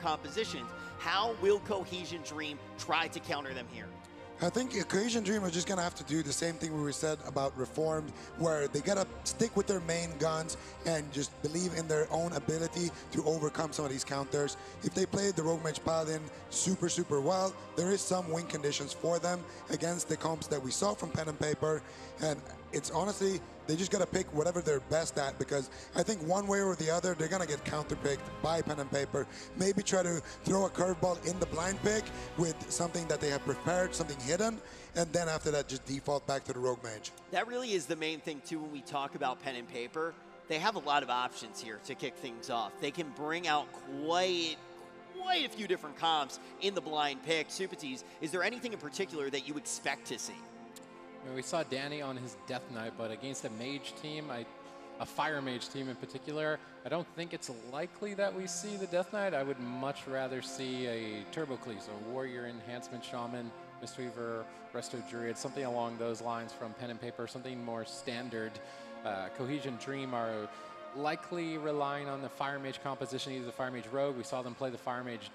compositions. How will Cohesion Dream try to counter them here? I think Cohesion Dream are just going to have to do the same thing we said about Reformed, where they got to stick with their main guns and just believe in their own ability to overcome some of these counters. If they play the Rogue Mage Paladin super, super well, there is some win conditions for them against the comps that we saw from Pen and Paper. And it's honestly, they just got to pick whatever they're best at, because I think one way or the other, they're going to get counterpicked by Pen and Paper. Maybe try to throw a curveball in the blind pick with something that they have prepared, something hidden, and then after that, just default back to the Rogue Mage. That really is the main thing, too, when we talk about Pen and Paper. They have a lot of options here to kick things off. They can bring out quite a few different comps in the blind pick. Supatis, is there anything in particular that you expect to see? We saw Danny on his Death Knight, but against a mage team, a fire mage team in particular, I don't think it's likely that we see the Death Knight. I would much rather see a Turbo Cleave, so Warrior Enhancement Shaman, Mistweaver, Resto Druid, something along those lines from Pen and Paper, something more standard. Cohesion Dream are likely relying on the Fire Mage composition, either the Fire Mage Rogue. We saw them play the Fire Mage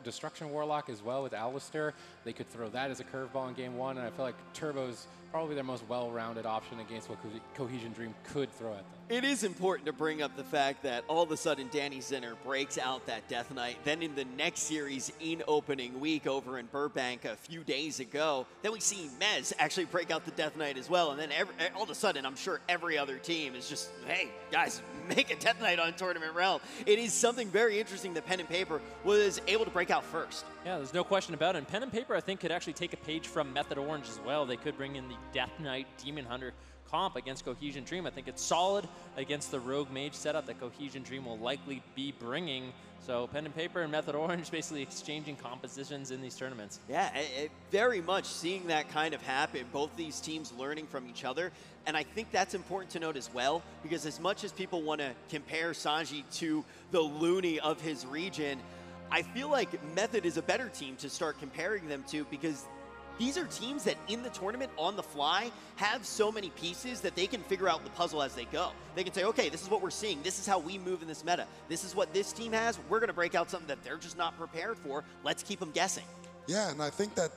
Destruction Warlock as well with Alistair. They could throw that as a curveball in game one, and I feel like Turbo's probably their most well-rounded option against what Cohesion Dream could throw at them. It is important to bring up the fact that all of a sudden Danny Zinner breaks out that Death Knight. Then in the next series in opening week over in Burbank a few days ago, then we see Mez actually break out the Death Knight as well. And then all of a sudden, I'm sure every other team is just, hey, guys, make a Death Knight on Tournament Realm. It is something very interesting that Pen and Paper was able to break out first. Yeah, there's no question about it. And Pen and Paper, I think, could actually take a page from Method Orange as well. They could bring in the Death Knight Demon Hunter comp against Cohesion Dream. I think it's solid against the Rogue Mage setup that Cohesion Dream will likely be bringing. So Pen and Paper and Method Orange basically exchanging compositions in these tournaments. Yeah, very much seeing that kind of happen, both these teams learning from each other. And I think that's important to note as well, because as much as people want to compare Sanji to the Looney of his region, I feel like Method is a better team to start comparing them to, because these are teams that in the tournament on the fly have so many pieces that they can figure out the puzzle as they go. They can say, okay, this is what we're seeing. This is how we move in this meta. This is what this team has. We're going to break out something that they're just not prepared for. Let's keep them guessing. Yeah, and I think that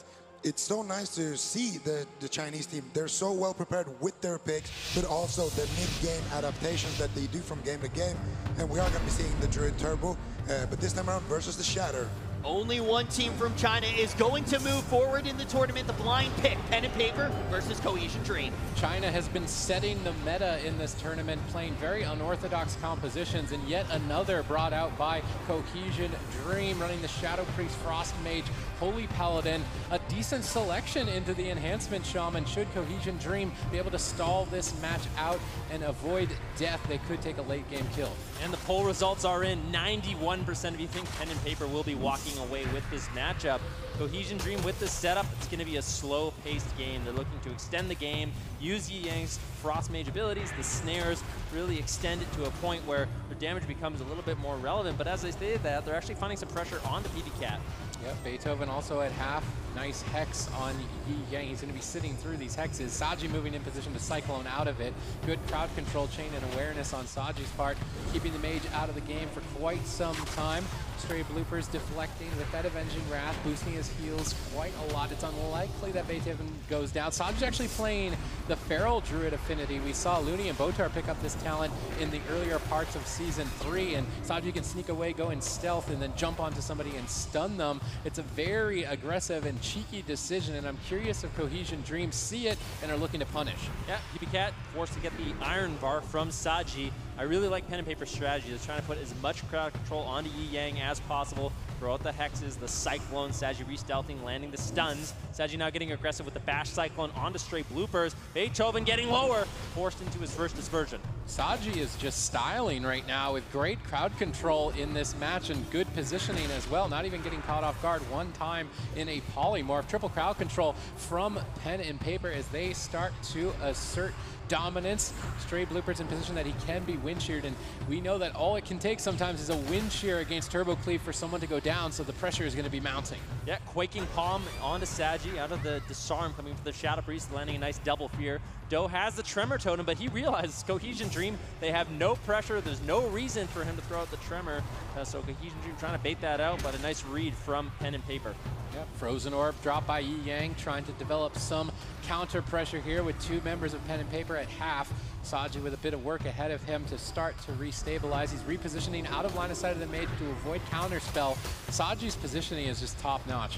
it's so nice to see the Chinese team. They're so well prepared with their picks, but also the mid-game adaptations that they do from game to game. And we are going to be seeing the Druid Turbo, but this time around versus the Shatter. Only one team from China is going to move forward in the tournament, the blind pick, Pen and Paper versus Cohesion Dream. China has been setting the meta in this tournament, playing very unorthodox compositions, and yet another brought out by Cohesion Dream, running the Shadow Priest, Frost Mage, Holy Paladin. A decent selection into the Enhancement Shaman. Should Cohesion Dream be able to stall this match out and avoid death, they could take a late game kill. And the poll results are in. 91% of you think Pen and Paper will be walking away with this matchup. Cohesion Dream with this setup, it's going to be a slow-paced game. They're looking to extend the game, use Yi Yang's Frost Mage abilities, the snares, really extend it to a point where their damage becomes a little bit more relevant. But as they stated that, they're actually finding some pressure on the PB Cat. Yep, Beethoven also at half. Nice hex on Yi Yang. He's going to be sitting through these hexes. Saji moving in position to Cyclone out of it. Good crowd control, chain, and awareness on Saji's part, keeping the mage out of the game for quite some time. Stray bloopers deflecting with that Avenging Wrath, boosting his heals quite a lot. It's unlikely that Beethoven goes down. Saji's actually playing the Feral Druid affinity. We saw Looney and Botar pick up this talent in the earlier parts of Season 3, and Saji can sneak away, go in stealth, and then jump onto somebody and stun them. It's a very aggressive and cheeky decision, and I'm curious if Cohesion Dream see it and are looking to punish. Yeah, PB Cat forced to get the Iron Bar from Saji. I really like Pen and Paper strategy. They're trying to put as much crowd control onto Yi Yang as possible. Throw out the hexes, the Cyclone, Saji re-stealthing, landing the stuns. Saji now getting aggressive with the Bash Cyclone onto Stray Bloopers. Beethoven getting lower, forced into his first dispersion. Saji is just styling right now with great crowd control in this match and good positioning as well. Not even getting caught off guard one time in a polymorph. Triple crowd control from Pen and Paper as they start to assert dominance. Stray Bloopers in position that he can be wind sheared, and we know that all it can take sometimes is a wind shear against Turbo Cleave for someone to go down, so the pressure is going to be mounting. Yeah, Quaking Palm onto Saji, out of the disarm coming from the Shadow Priest, landing a nice double fear. Doe has the Tremor Totem, but he realizes Cohesion Dream, they have no pressure. There's no reason for him to throw out the Tremor. So Cohesion Dream trying to bait that out, but a nice read from Pen and Paper. Yep, Frozen Orb dropped by Yi Yang, trying to develop some counter pressure here with 2 members of Pen and Paper at half. Saji with a bit of work ahead of him to start to restabilize. He's repositioning out of line of sight of the mage to avoid counterspell. Saji's positioning is just top notch.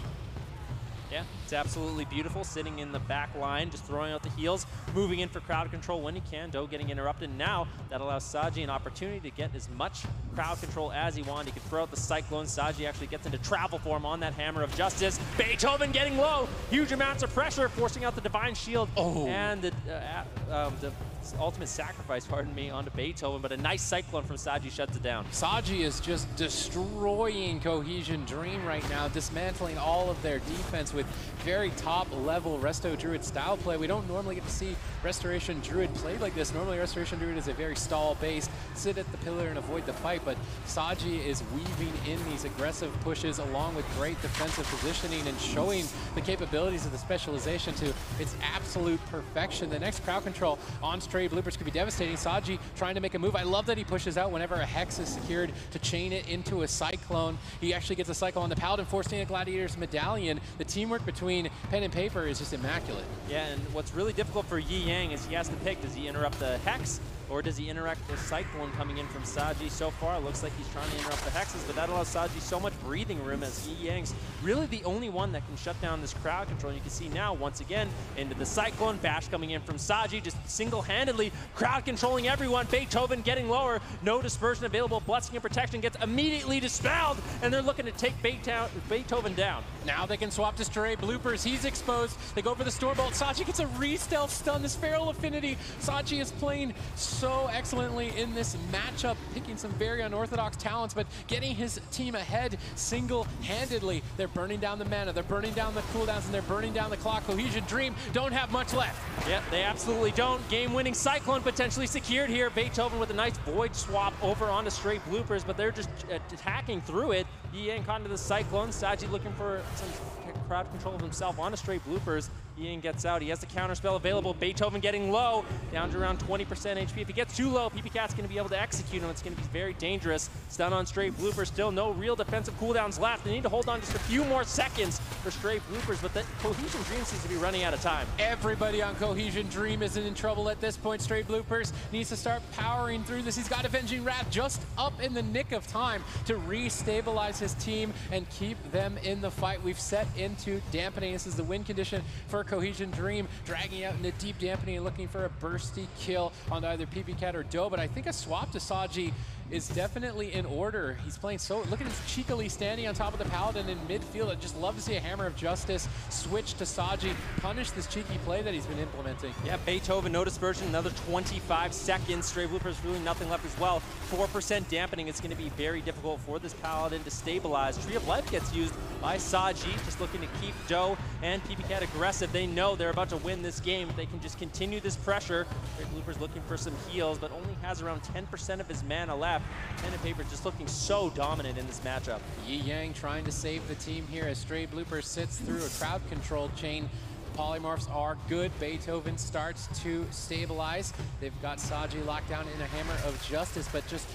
Yeah, it's absolutely beautiful. Sitting in the back line, just throwing out the heals, moving in for crowd control when he can. Doe getting interrupted. Now that allows Saji an opportunity to get as much crowd control as he wanted. He could throw out the Cyclone. Saji actually gets into travel form on that Hammer of Justice. Beethoven getting low. Huge amounts of pressure, forcing out the Divine Shield. Oh. And the Ultimate Sacrifice, pardon me, onto Beethoven. But a nice Cyclone from Saji shuts it down. Saji is just destroying Cohesion Dream right now, dismantling all of their defense with very top-level Resto Druid style play. We don't normally get to see Restoration Druid played like this. Normally, Restoration Druid is a very stall-based, sit at the pillar and avoid the fight, but Saji is weaving in these aggressive pushes along with great defensive positioning and showing the capabilities of the specialization to its absolute perfection. The next crowd control on Stray Bloopers could be devastating. Saji trying to make a move. I love that he pushes out whenever a Hex is secured to chain it into a Cyclone. He actually gets a Cyclone on the Paladin, forcing a Gladiator's Medallion. The teamwork between Pen and Paper is just immaculate. Yeah, and what's really difficult for Yi Yang is he has to pick, does he interrupt the Hex or does he interact with Cyclone coming in from Saji? So far, it looks like he's trying to interrupt the Hexes, but that allows Saji so much breathing room as Yi Yang's really the only one that can shut down this crowd control. And you can see now, once again, into the Cyclone, Bash coming in from Saji, just single-handedly crowd controlling everyone. Beethoven getting lower, no dispersion available. Blessing and Protection gets immediately dispelled, and they're looking to take Beethoven down. Now they can swap to Stray Bloopers. He's exposed. They go for the Stormbolt. Saji gets a re-stealth stun. This Feral Affinity. Saji is playing so excellently in this matchup, picking some very unorthodox talents, but getting his team ahead single-handedly. They're burning down the mana, they're burning down the cooldowns, and they're burning down the clock. Cohesion Dream don't have much left. Yep, they absolutely don't. Game-winning Cyclone potentially secured here. Beethoven with a nice Void swap over onto Stray Bloopers, but they're just attacking through it. Yi Yang caught into the Cyclone. Saji looking for some crowd control of himself onto Stray Bloopers. Yi Yang gets out. He has the counterspell available. Beethoven getting low, down to around 20% HP. If he gets too low, PP Cat's going to be able to execute him. It's going to be very dangerous. Stun on Stray Bloopers. Still no real defensive cooldowns left. They need to hold on just a few more seconds for Stray Bloopers, but the Cohesion Dream seems to be running out of time. Everybody on Cohesion Dream is in trouble at this point. Stray Bloopers needs to start powering through this. He's got Avenging Wrath just up in the nick of time to re-stabilize his team and keep them in the fight. We've set into dampening. This is the win condition for Cohesion Dream, dragging out into deep dampening and looking for a bursty kill on either PP Cat or Doe, but I think a swap to Saji is definitely in order. He's playing so, look at him cheekily standing on top of the Paladin in midfield. I'd just love to see a Hammer of Justice switch to Saji, punish this cheeky play that he's been implementing. Yeah, Beethoven, no dispersion, another 25 seconds. Stray Bloopers, really nothing left as well. 4% dampening. It's going to be very difficult for this Paladin to stabilize. Tree of Life gets used by Saji, just looking to keep Doe and PP Cat aggressive. They know they're about to win this game. They can just continue this pressure. Stray Bloopers looking for some heals, but only has around 10% of his mana left. Pen and Paper just looking so dominant in this matchup. Yi Yang trying to save the team here as Stray Bloopers sits through a crowd control chain. Polymorphs are good. Beethoven starts to stabilize. They've got Saji locked down in a Hammer of Justice, but just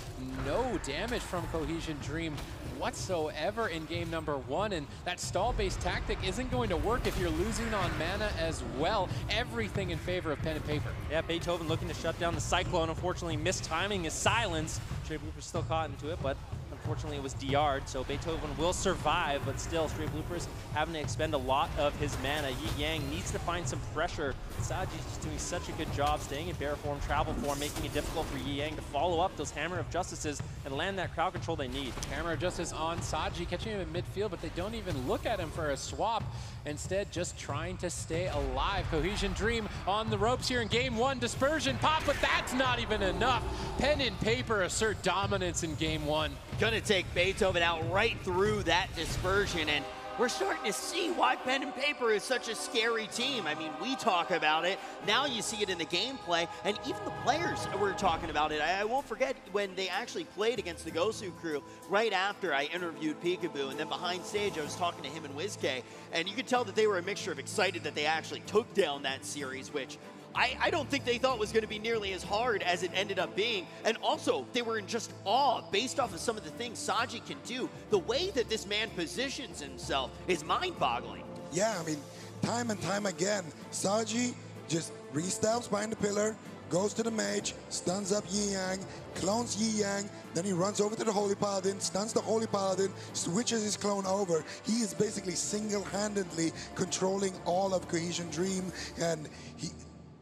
no damage from Cohesion Dream whatsoever in game number 1, and that stall-based tactic isn't going to work if you're losing on mana as well. Everything in favor of Pen and Paper. Yeah, Beethoven looking to shut down the Cyclone. Unfortunately, mistiming his silence. Stray Bloopers still caught into it, but unfortunately it was DR'd, so Beethoven will survive, but still Stray Bloopers having to expend a lot of his mana. Yi Yang needs to find some pressure. Saji's just doing such a good job staying in bear form, travel form, making it difficult for Yi Yang to follow up those Hammer of Justices and land that crowd control they need. Hammer of Justice on Saji, catching him in midfield, but they don't even look at him for a swap. Instead, just trying to stay alive. Cohesion Dream on the ropes here in game 1. Dispersion pop, but that's not even enough. Pen and Paper assert dominance in game 1. Gonna take Beethoven out right through that dispersion, and we're starting to see why Pen and Paper is such a scary team. I mean, we talk about it, now you see it in the gameplay, and even the players were talking about it. I won't forget when they actually played against the Gosu crew right after I interviewed Peekaboo, and then behind stage I was talking to him and WizK, and you could tell that they were a mixture of excited that they actually took down that series, which I don't think they thought was going to be nearly as hard as it ended up being. And also, they were in just awe based off of some of the things Saji can do. The way that this man positions himself is mind-boggling. Yeah, I mean, time and time again, Saji just re-stealths behind the pillar, goes to the mage, stuns up Yi Yang, clones Yi Yang, then he runs over to the Holy Paladin, stuns the Holy Paladin, switches his clone over. He is basically single-handedly controlling all of Cohesion Dream, and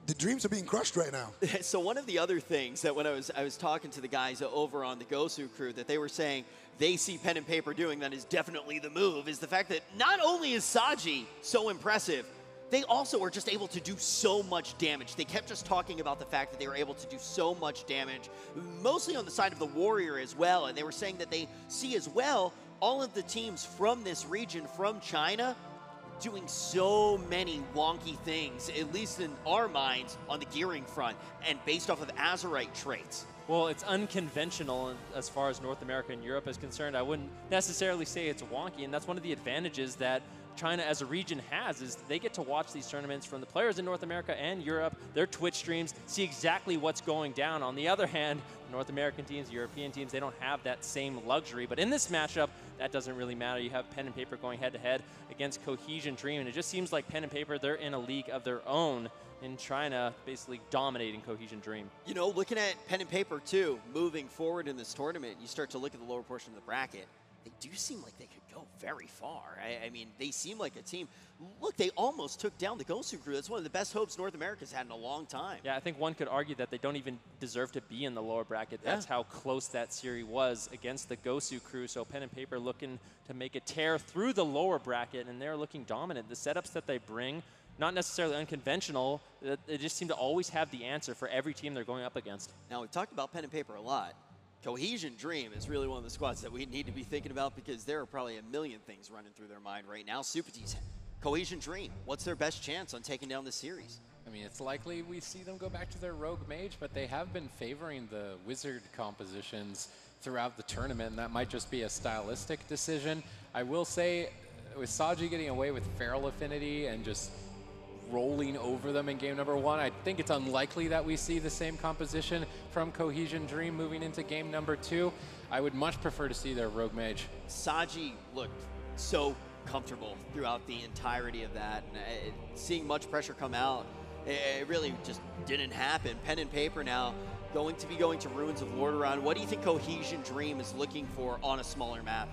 the dreams are being crushed right now. So one of the other things that when I was talking to the guys over on the Gosu crew that they were saying they see pen and paper doing that is definitely the move is the fact that not only is Saji so impressive, they also are just able to do so much damage. They kept just talking about the fact that they were able to do so much damage, mostly on the side of the Warrior as well. And they were saying that they see as well all of the teams from this region, from China, doing so many wonky things, at least in our minds, on the gearing front, and based off of Azerite traits. Well, it's unconventional as far as North America and Europe is concerned. I wouldn't necessarily say it's wonky, and that's one of the advantages that China as a region has, is they get to watch these tournaments from the players in North America and Europe, their Twitch streams, see exactly what's going down. On the other hand, North American teams, European teams, they don't have that same luxury. But in this matchup, that doesn't really matter. You have pen and paper going head-to-head against Cohesion Dream, and it just seems like pen and paper, they're in a league of their own in China, basically dominating Cohesion Dream. You know, looking at pen and paper too, moving forward in this tournament, you start to look at the lower portion of the bracket. They do seem like they could go very far. I mean, they seem like a team. Look, they almost took down the Gosu crew. That's one of the best hopes North America's had in a long time. Yeah, I think one could argue that they don't even deserve to be in the lower bracket. That's how close that series was against the Gosu crew. So pen and paper looking to make a tear through the lower bracket, and they're looking dominant. The setups that they bring, not necessarily unconventional, they just seem to always have the answer for every team they're going up against. Now, we've talked about pen and paper a lot. Cohesion Dream is really one of the squads that we need to be thinking about because there are probably a million things running through their mind right now. Supati's Cohesion Dream, what's their best chance on taking down this series? I mean, it's likely we see them go back to their Rogue Mage, but they have been favoring the Wizard compositions throughout the tournament, and that might just be a stylistic decision. I will say, with Saji getting away with Feral Affinity and just rolling over them in game number one, I think it's unlikely that we see the same composition from Cohesion Dream moving into game number two. I would much prefer to see their Rogue Mage. Saji looked so comfortable throughout the entirety of that, and seeing much pressure come out, it really just didn't happen. Pen and paper now going to be going to Ruins of Lordaeron. What do you think Cohesion Dream is looking for on a smaller map?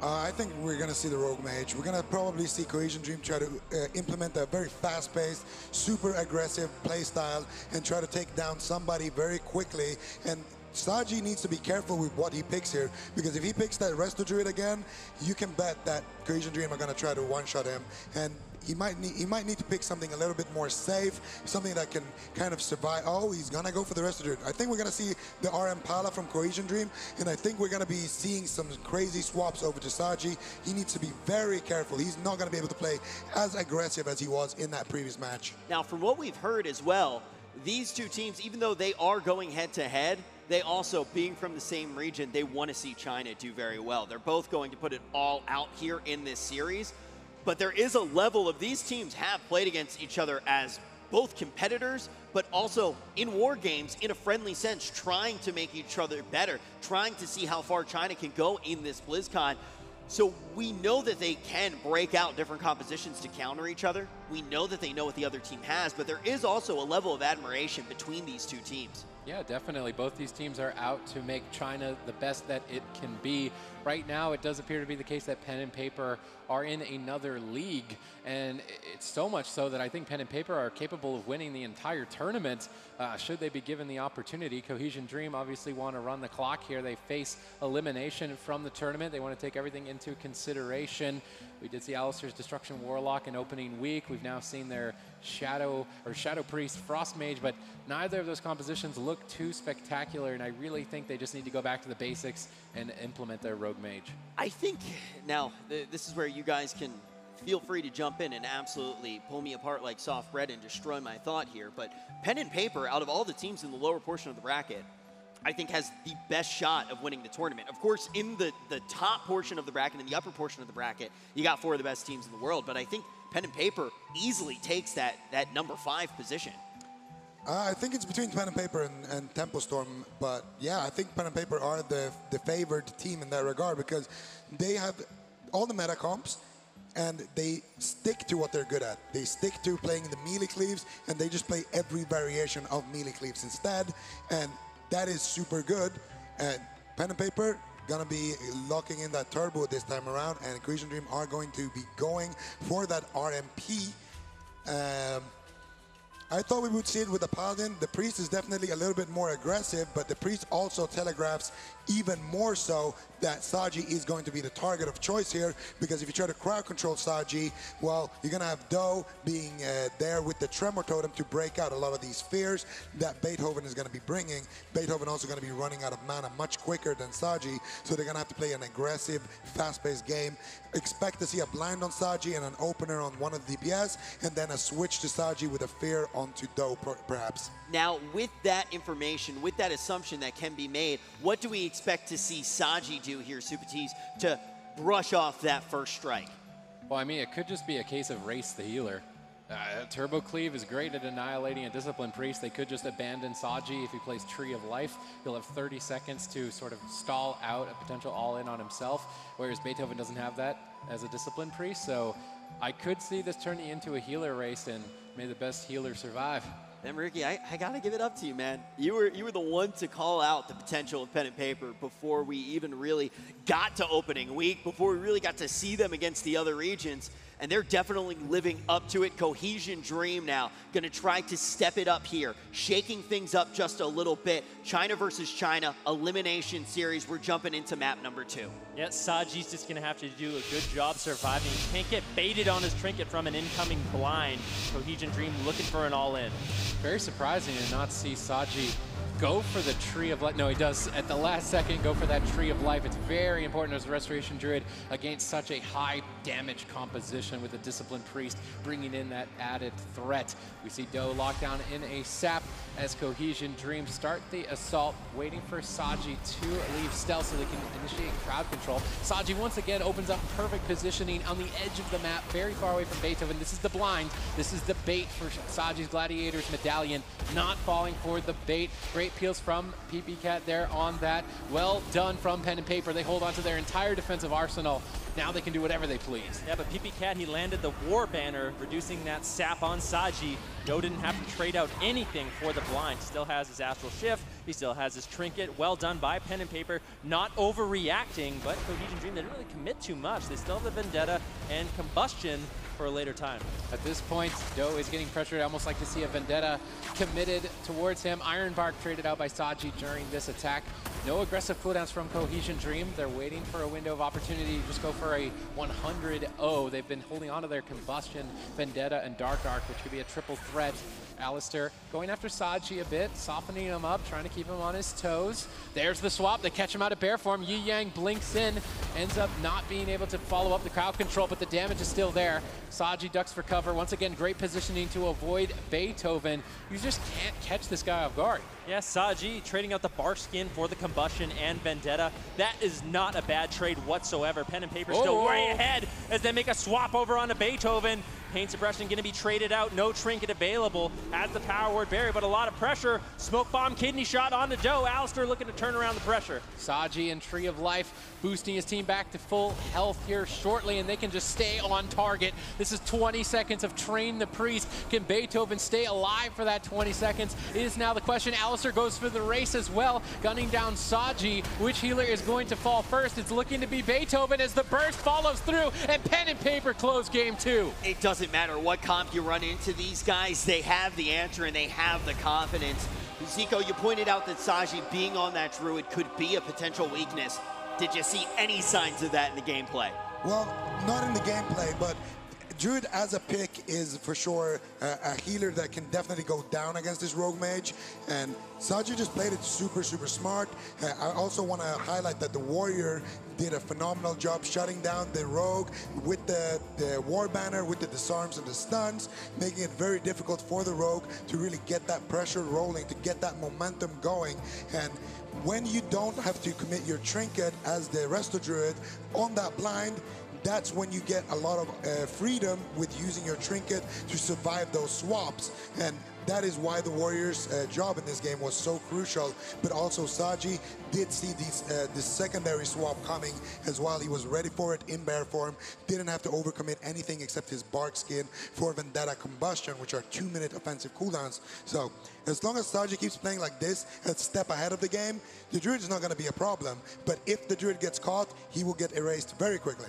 I think we're going to see the Rogue Mage. We're going to probably see Cohesion Dream try to implement a very fast-paced, super aggressive play style and try to take down somebody very quickly. And Saji needs to be careful with what he picks here, because if he picks that Resto Druid again, you can bet that Cohesion Dream are going to try to one-shot him. And he might need to pick something a little bit more safe, something that can kind of survive. Oh, he's going to go for the Resto Druid. I think we're going to see the RM Pala from Cohesion Dream, and I think we're going to be seeing some crazy swaps over to Saji. He needs to be very careful. He's not going to be able to play as aggressive as he was in that previous match. Now, from what we've heard as well, these two teams, even though they are going head-to-head, they also, being from the same region, they want to see China do very well. They're both going to put it all out here in this series. But there is a level of these teams have played against each other as both competitors, but also in war games, in a friendly sense, trying to make each other better, trying to see how far China can go in this BlizzCon. So we know that they can break out different compositions to counter each other. We know that they know what the other team has, but there is also a level of admiration between these two teams. Yeah, definitely. Both these teams are out to make China the best that it can be. Right now, it does appear to be the case that pen and paper are in another league, and it's so much so that I think pen and paper are capable of winning the entire tournament should they be given the opportunity. Cohesion Dream obviously want to run the clock here. They face elimination from the tournament. They want to take everything into consideration. We did see Alistair's Destruction Warlock in opening week. We've now seen their Shadow Priest Frost Mage, but neither of those compositions look too spectacular, and I really think they just need to go back to the basics and implement their Rogue Mage. I think, now, this is where you guys can feel free to jump in and absolutely pull me apart like soft bread and destroy my thought here, but pen and paper, out of all the teams in the lower portion of the bracket, I think has the best shot of winning the tournament. Of course, in the top portion of the bracket, in the upper portion of the bracket, you got four of the best teams in the world, but I think pen and paper easily takes that number 5 position. I think it's between Pen and Paper and Tempo Storm, but yeah, I think Pen and Paper are the favored team in that regard because they have all the meta comps and they stick to what they're good at. They stick to playing the melee cleaves and they just play every variation of melee cleaves instead, and that is super good. And Pen and Paper gonna be locking in that turbo this time around, and Cohesion Dream are going to be going for that RMP. I thought we would see it with the Paladin. The Priest is definitely a little bit more aggressive, but the Priest also telegraphs even more so that Saji is going to be the target of choice here, because if you try to crowd control Saji, well, you're going to have Doe being there with the Tremor Totem to break out a lot of these fears that Beethoven is going to be bringing. Beethoven also going to be running out of mana much quicker than Saji, so they're going to have to play an aggressive, fast-paced game. Expect to see a blind on Saji and an opener on one of the DPS, and then a switch to Saji with a fear onto Doe, perhaps. Now, with that information, with that assumption that can be made, what do we expect to see Saji do here, Supatis, to brush off that first strike? Well, I mean, it could just be a case of race the healer. Turbo Cleave is great at annihilating a Disciplined Priest. They could just abandon Saji if he plays Tree of Life. He'll have 30 seconds to sort of stall out a potential all-in on himself, whereas Beethoven doesn't have that as a Disciplined Priest. So I could see this turning into a healer race, and may the best healer survive. And Ricky, I gotta give it up to you, man. You were the one to call out the potential of Pen and Paper before we even really got to opening week, before we really got to see them against the other regions. And they're definitely living up to it. Cohesion Dream now gonna try to step it up here, shaking things up just a little bit. China versus China, elimination series. We're jumping into map number 2. Yeah, Saji's just gonna have to do a good job surviving. He can't get baited on his trinket from an incoming blind. Cohesion Dream looking for an all-in. Very surprising to not see Saji go for the Tree of Life. No, he does at the last second go for that Tree of Life. It's very important as a Restoration Druid against such a high damage composition with the Disciplined Priest bringing in that added threat. We see Doe locked down in a sap as Cohesion Dream start the assault, waiting for Saji to leave stealth so they can initiate crowd control. Saji once again opens up perfect positioning on the edge of the map, very far away from Beethoven. This is the blind. This is the bait for Saji's Gladiator's Medallion, not falling for the bait. Great peels from PP Cat there on that. Well done from Pen and Paper. They hold on to their entire defensive arsenal. Now they can do whatever they please. Yeah, but PP Cat, he landed the War Banner, reducing that sap on Saji. Doe didn't have to trade out anything for the blind. Still has his Astral Shift. He still has his Trinket. Well done by Pen and Paper. Not overreacting, but Cohesion Dream, they didn't really commit too much. They still have the Vendetta and Combustion for a later time. At this point, Doe is getting pressured. I almost like to see a Vendetta committed towards him. Iron Bark traded out by Saji during this attack. No aggressive cooldowns from Cohesion Dream. They're waiting for a window of opportunity to just go for a 100-0. They've been holding on to their Combustion, Vendetta, and Dark Arc, which could be a triple threat. Alistair going after Saji a bit, softening him up, trying to keep him on his toes. There's the swap. They catch him out of bear form. Yi Yang blinks in, ends up not being able to follow up the crowd control, but the damage is still there. Saji ducks for cover. Once again, great positioning to avoid Beethoven. You just can't catch this guy off guard. Yeah, Saji trading out the Bark Skin for the Combustion and Vendetta. That is not a bad trade whatsoever. Pen and Paper still way ahead as they make a swap over onto Beethoven. Pain Suppression going to be traded out. No Trinket available. Has the Power Word Barrier, but a lot of pressure. Smoke Bomb, Kidney Shot onto Doe. Alistair looking to turn around the pressure. Saji and Tree of Life boosting his team back to full health here shortly, and they can just stay on target. This is 20 seconds of Train the Priest. Can Beethoven stay alive for that 20 seconds? It is now the question. Alistair goes for the race as well, gunning down Saji. Which healer is going to fall first? It's looking to be Beethoven as the burst follows through, and Pen and Paper close game 2. It doesn't matter what comp you run into these guys, they have the answer and they have the confidence. Zico, you pointed out that Saji being on that Druid could be a potential weakness. Did you see any signs of that in the gameplay? Well, not in the gameplay, but Druid as a pick is for sure a healer that can definitely go down against this Rogue Mage, and Saji just played it super, super smart. I also want to highlight that the Warrior did a phenomenal job shutting down the Rogue with the War Banner, with the disarms and the stuns, making it very difficult for the Rogue to really get that pressure rolling, to get that momentum going. And when you don't have to commit your Trinket as the Resto Druid on that blind, that's when you get a lot of freedom with using your Trinket to survive those swaps. And that is why the Warriors' job in this game was so crucial. But also Saji did see this secondary swap coming as well. He was ready for it in bear form, didn't have to overcommit anything except his bark skin for Vendetta Combustion, which are 2-minute offensive cooldowns. So as long as Saji keeps playing like this, a step ahead of the game, the Druid is not going to be a problem. But if the Druid gets caught, he will get erased very quickly.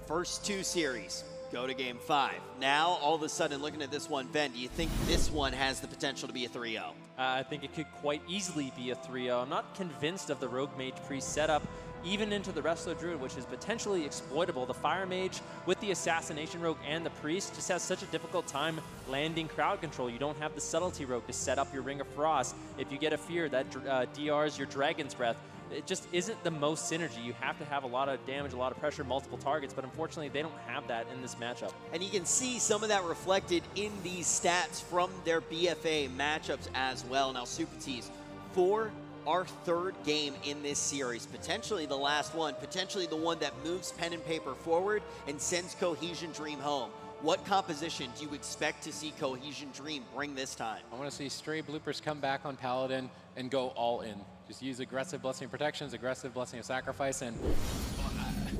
First 2 series go to game 5. Now, all of a sudden, looking at this one, Ben, do you think this one has the potential to be a 3-0? I think it could quite easily be a 3-0. I'm not convinced of the Rogue Mage Priest setup, even into the Wrestler Druid, which is potentially exploitable. The Fire Mage with the Assassination Rogue and the Priest just has such a difficult time landing crowd control. You don't have the Subtlety Rogue to set up your Ring of Frost. If you get a Fear, that DRs your Dragon's Breath. It just isn't the most synergy. You have to have a lot of damage, a lot of pressure, multiple targets, but unfortunately they don't have that in this matchup. And you can see some of that reflected in these stats from their BFA matchups as well. Now, Supatees, for our 3rd game in this series, potentially the last one, potentially the one that moves pen and paper forward and sends Cohesion Dream home. What composition do you expect to see Cohesion Dream bring this time? I want to see stray bloopers come back on Paladin and go all in. Just use aggressive Blessing of Protections, aggressive Blessing of Sacrifice, and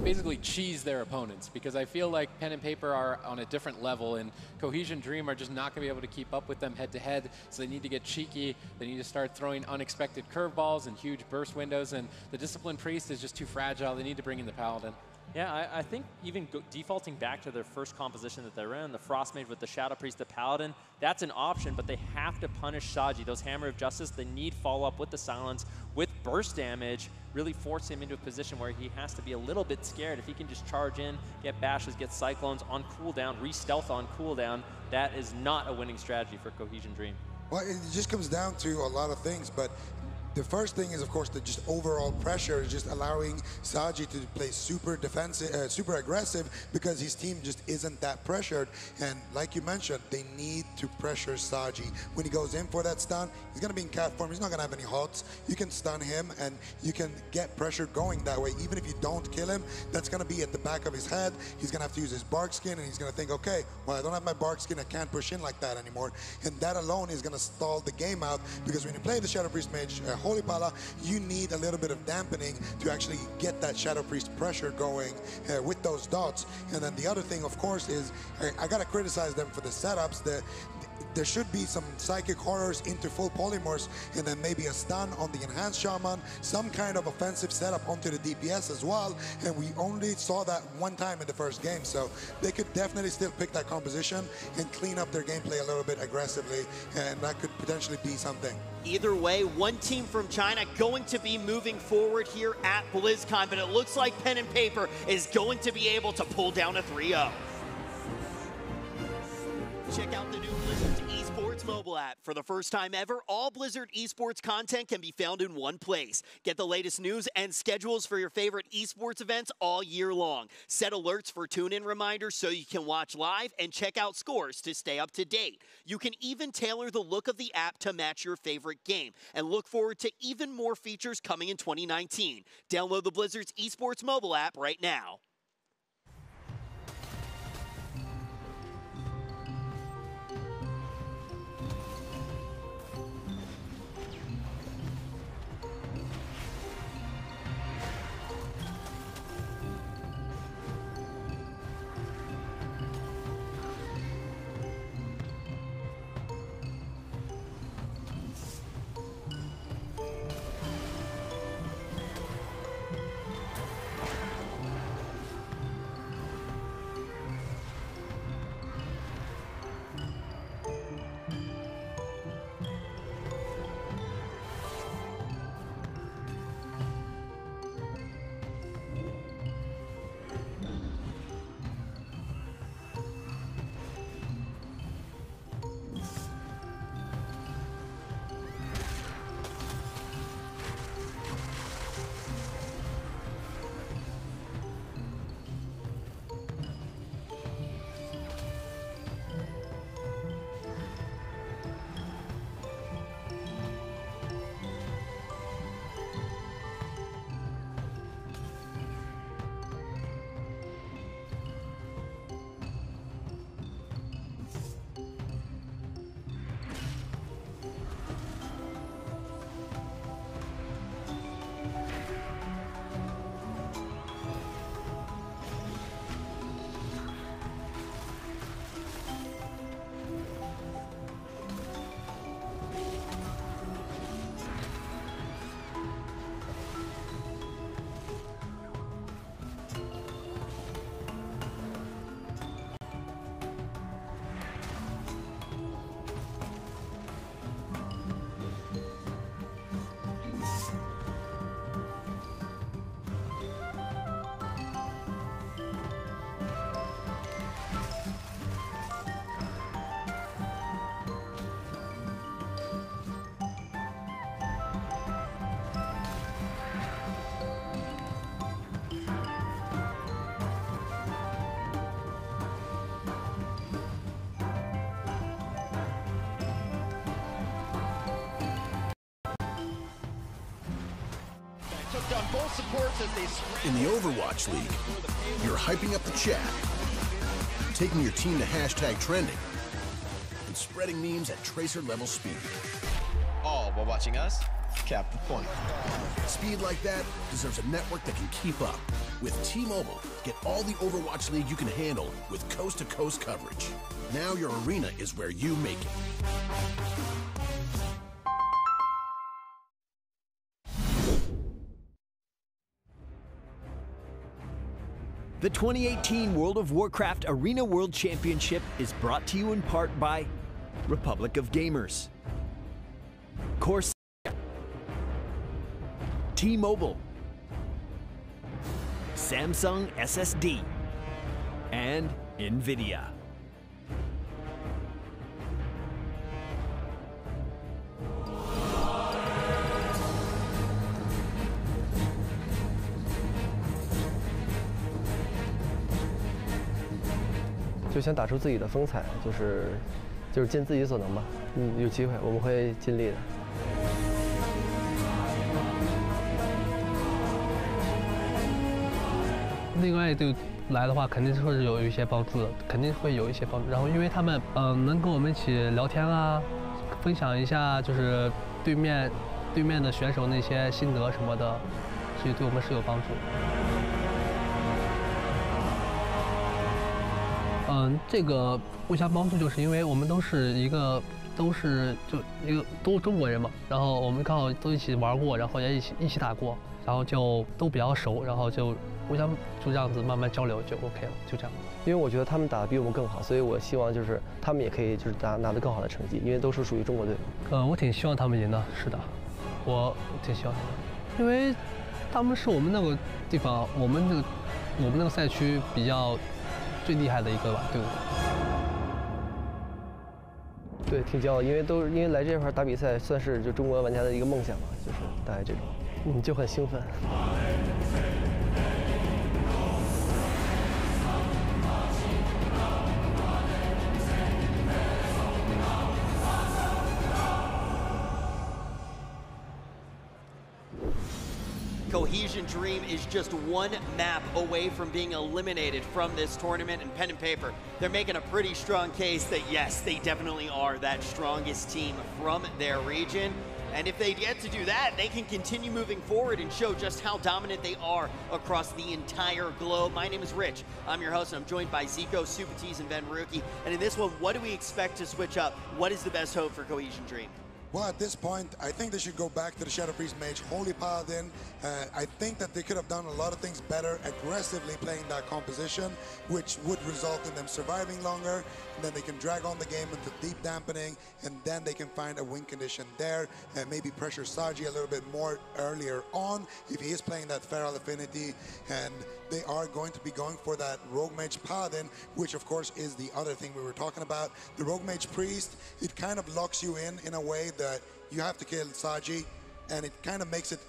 basically cheese their opponents, because I feel like pen and paper are on a different level, and Cohesion Dream are just not going to be able to keep up with them head-to-head, so they need to get cheeky. They need to start throwing unexpected curveballs and huge burst windows, and the Disciplined Priest is just too fragile. They need to bring in the Paladin. Yeah, I think even defaulting back to their first composition that they're in, the Frost Mage with the Shadow Priest, the Paladin, that's an option, but they have to punish Saji. Those Hammer of Justice, they need follow-up with the Silence, with burst damage, really force him into a position where he has to be a little bit scared. If he can just charge in, get bashes, get Cyclones on cooldown, re-stealth on cooldown, that is not a winning strategy for Cohesion Dream. Well, it just comes down to a lot of things, but the first thing is, of course, the just overall pressure is just allowing Saji to play super defensive, super aggressive, because his team just isn't that pressured. And like you mentioned, they need to pressure Saji. When he goes in for that stun, he's going to be in cat form. He's not going to have any hots. You can stun him, and you can get pressure going that way. Even if you don't kill him, that's going to be at the back of his head. He's going to have to use his bark skin, and he's going to think, okay, well, I don't have my bark skin. I can't push in like that anymore. And that alone is going to stall the game out, because when you play the Shadow Priest Mage, Holy Pala, you need a little bit of dampening to actually get that Shadow Priest pressure going with those dots. And then the other thing, of course, is I gotta criticize them for the setups. There should be some Psychic Horrors into full Polymorphs, and then maybe a stun on the Enhanced Shaman, some kind of offensive setup onto the DPS as well, and we only saw that one time in the first game, so they could definitely still pick that composition and clean up their gameplay a little bit aggressively, and that could potentially be something. Either way, one team from China going to be moving forward here at BlizzCon, but it looks like pen and paper is going to be able to pull down a 3-0. Check out the new Blizzard's esports mobile app. For the first time ever, all Blizzard esports content can be found in one place. Get the latest news and schedules for your favorite esports events all year long. Set alerts for tune-in reminders so you can watch live and check out scores to stay up to date. You can even tailor the look of the app to match your favorite game, and look forward to even more features coming in 2019. Download the Blizzard's esports mobile app right now. on both supports as they In the Overwatch League, you're hyping up the chat, taking your team to hashtag trending, and spreading memes at tracer level speed. all while watching us cap the point. Speed like that deserves a network that can keep up. With T-Mobile, get all the Overwatch League you can handle with coast-to-coast coverage. Now your arena is where you make it. The 2018 World of Warcraft Arena World Championship is brought to you in part by Republic of Gamers, Corsair, T-Mobile, Samsung SSD, and NVIDIA.就想打出自己的风采，就是尽自己所能吧。有机会我们会尽力的。另外一队来的话，肯定会是有一些帮助的，肯定会有一些帮助。然后因为他们能跟我们一起聊天啊，分享一下就是对面的选手那些心得什么的，所以对我们是有帮助。这个互相帮助，就是因为我们都是中国人嘛，然后我们刚好都一起玩过，然后也一起打过，然后就都比较熟，然后就互相就这样子慢慢交流就 OK 了，就这样。因为我觉得他们打得比我们更好，所以我希望就是他们也可以就是拿得更好的成绩，因为都是属于中国队。我挺希望他们赢的，是的，我挺希望他们，因为他们是我们那个地方，我们那个赛区比较最厉害的一个吧队伍。对，挺骄傲，因为来这块打比赛算是就中国玩家的一个梦想嘛，就是大概这种，就很兴奋。Cohesion Dream is just one map away from being eliminated from this tournament, and Pen and Paper, they're making a pretty strong case that yes, they definitely are that strongest team from their region. And if they get to do that, they can continue moving forward and show just how dominant they are across the entire globe. My name is Rich. I'm your host, and I'm joined by Zico, Supatees, and Ben Ruki. And in this one, what do we expect to switch up? What is the best hope for Cohesion Dream? Well, at this point, I think they should go back to the Shadow Priest Mage, Holy Paladin. I think that they could have done a lot of things better, aggressively playing that composition, which would result in them surviving longer, and then they can drag on the game into deep dampening, and then they can find a win condition there, and maybe pressure Saji a little bit more earlier on, if he is playing that Feral Affinity, and they are going to be going for that Rogue Mage Paladin, which of course is the other thing we were talking about. The Rogue Mage Priest, it kind of locks you in a way that you have to kill Saji, and it kind of makes it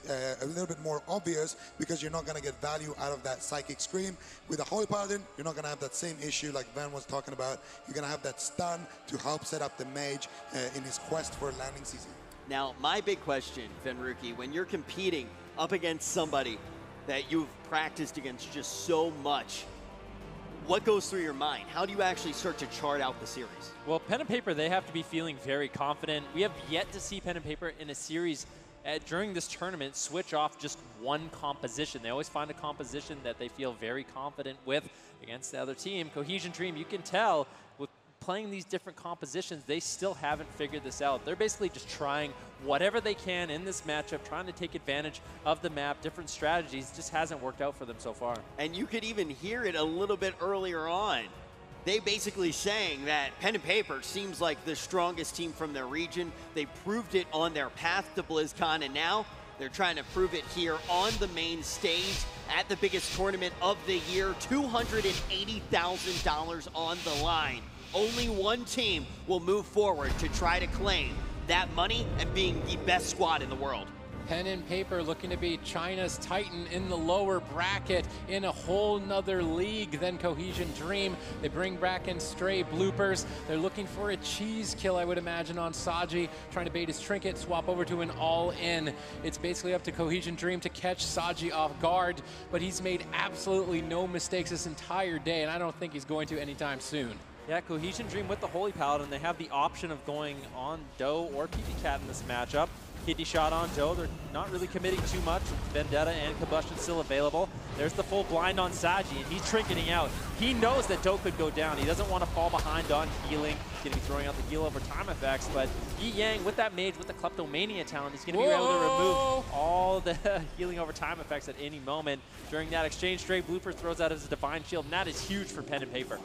a little bit more obvious because you're not going to get value out of that Psychic Scream. With a Holy Paladin, you're not going to have that same issue like Van was talking about. You're going to have that stun to help set up the Mage in his quest for landing season. Now, my big question, Venruki, when you're competing up against somebody that you've practiced against just so much, what goes through your mind? How do you actually start to chart out the series? Well, Pen and Paper, they have to be feeling very confident. We have yet to see Pen and Paper in a series during this tournament switch off just one composition. They always find a composition that they feel very confident with against the other team. Cohesion Dream, you can tell with playing these different compositions, they still haven't figured this out. They're basically just trying whatever they can in this matchup, trying to take advantage of the map, different strategies. Just hasn't worked out for them so far. And you could even hear it a little bit earlier on. They basically saying that Pen and Paper seems like the strongest team from their region. They proved it on their path to BlizzCon, and now they're trying to prove it here on the main stage at the biggest tournament of the year. $280,000 on the line. Only one team will move forward to try to claim that money and being the best squad in the world. Pen and Paper looking to be China's Titan in the lower bracket in a whole nother league than Cohesion Dream. They bring back in Stray Bloopers. They're looking for a cheese kill, I would imagine, on Saji, trying to bait his trinket, swap over to an all-in. It's basically up to Cohesion Dream to catch Saji off guard, but he's made absolutely no mistakes this entire day, and I don't think he's going to anytime soon. Yeah, Cohesion Dream with the Holy Paladin, they have the option of going on Doe or PPCat in this matchup. Kidney shot on Doe, they're not really committing too much with Vendetta and Combustion still available. There's the full blind on Saji, and he's trinketing out. He knows that Doe could go down. He doesn't want to fall behind on healing. He's going to be throwing out the heal over time effects, but Yi Yang with that mage with the Kleptomania talent, he's going to be able to remove all the healing over time effects at any moment. During that exchange, Stray Blooper throws out his Divine Shield, and that is huge for Pen and Paper.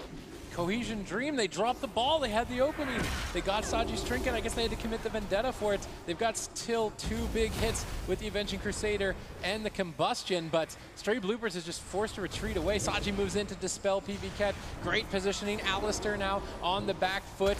Cohesion Dream, they dropped the ball. They had the opening. They got Saji's trinket. I guess they had to commit the Vendetta for it. They've got still 2 big hits with the Avenging Crusader and the Combustion, but Stray Bloopers is just forced to retreat away. Saji moves in to dispel PPCat. Great positioning. Alistair now on the back foot.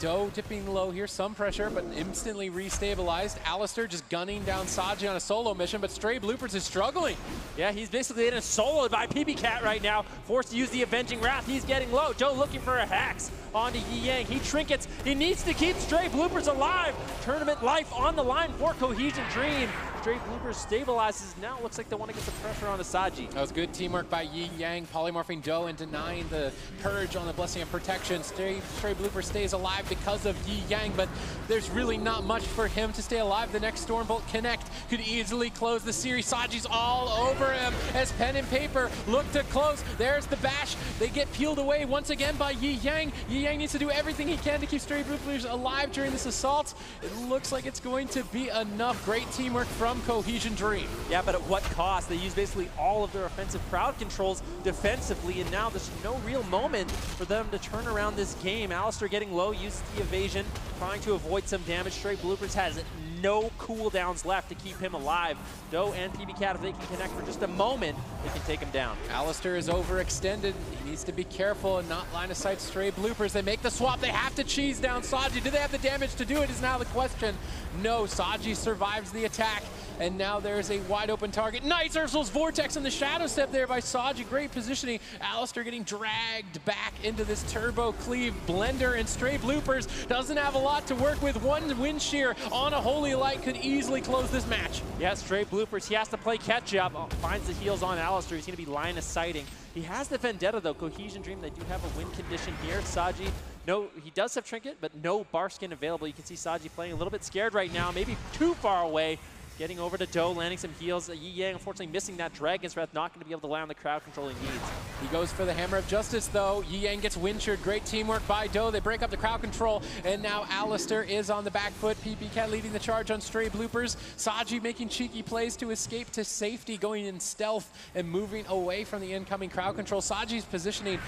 Doe dipping low here, some pressure, but instantly restabilized. Alistair just gunning down Saji on a solo mission, but Stray Bloopers is struggling. Yeah, he's basically in a solo by PPCat right now, forced to use the Avenging Wrath. He's getting low. Doe looking for a Hex onto Yi Yang. He trinkets. He needs to keep Stray Bloopers alive. Tournament life on the line for Cohesion Dream. Stray Bloopers stabilizes. Now it looks like they want to get some pressure on Saji. That was good teamwork by Yi Yang, polymorphing Doe and denying the purge on the Blessing of Protection. Stray Blooper stays alive because of Yi Yang, but there's really not much for him to stay alive. The next Stormbolt Connect could easily close the series. Saji's all over him as Pen and Paper look to close. There's the bash. They get peeled away once again by Yi Yang. Yi Yang needs to do everything he can to keep Stray Bloopers alive during this assault. It looks like it's going to be enough. Great teamwork from Cohesion Dream. Yeah, but at what cost? They use basically all of their offensive crowd controls defensively, and now there's no real moment for them to turn around this game. Alistair getting low, uses the evasion, trying to avoid some damage. Stray Bloopers has no cooldowns left to keep him alive. Doe and PPCat, if they can connect for just a moment, they can take him down. Alistair is overextended. He needs to be careful and not line of sight Stray Bloopers. They make the swap. They have to cheese down Saji. Do they have the damage to do it is now the question. No, Saji survives the attack. And now there's a wide open target. Nice Ursul's Vortex in the shadow step there by Saji. Great positioning. Alistair getting dragged back into this turbo cleave blender, and Stray Bloopers doesn't have a lot to work with. One wind shear on a Holy Light could easily close this match. Yeah, Stray Bloopers, he has to play catch up. Finds the heals on Alistair. He's going to be line of sighting. He has the Vendetta though. Cohesion Dream, they do have a win condition here. Saji, no, he does have Trinket, but no bar skin available. You can see Saji playing a little bit scared right now, maybe too far away. Getting over to Doe, landing some heals. Yi Yang, unfortunately, missing that Dragon's Breath, not going to be able to land the crowd control he needs. He goes for the Hammer of Justice, though. Yi Yang gets windshield. Great teamwork by Doe. They break up the crowd control, and now Alistair is on the back foot. PPCat leading the charge on Stray Bloopers. Saji making cheeky plays to escape to safety, going in stealth and moving away from the incoming crowd control. Saji's positioning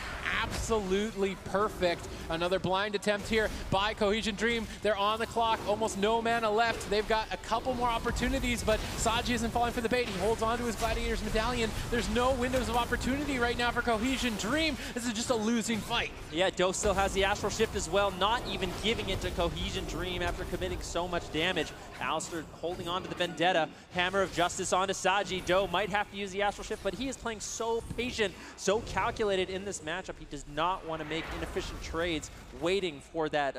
absolutely perfect. Another blind attempt here by Cohesion Dream. They're on the clock, almost no mana left. They've got a couple more opportunities, but Saji isn't falling for the bait. He holds on to his Gladiator's Medallion. There's no windows of opportunity right now for Cohesion Dream. This is just a losing fight. Yeah, Doe still has the Astral Shift as well, not even giving it to Cohesion Dream after committing so much damage. Alistair holding on to the Vendetta. Hammer of Justice onto Saji. Doe might have to use the Astral Shift, but he is playing so patient, so calculated in this matchup. He does not want to make inefficient trades waiting for that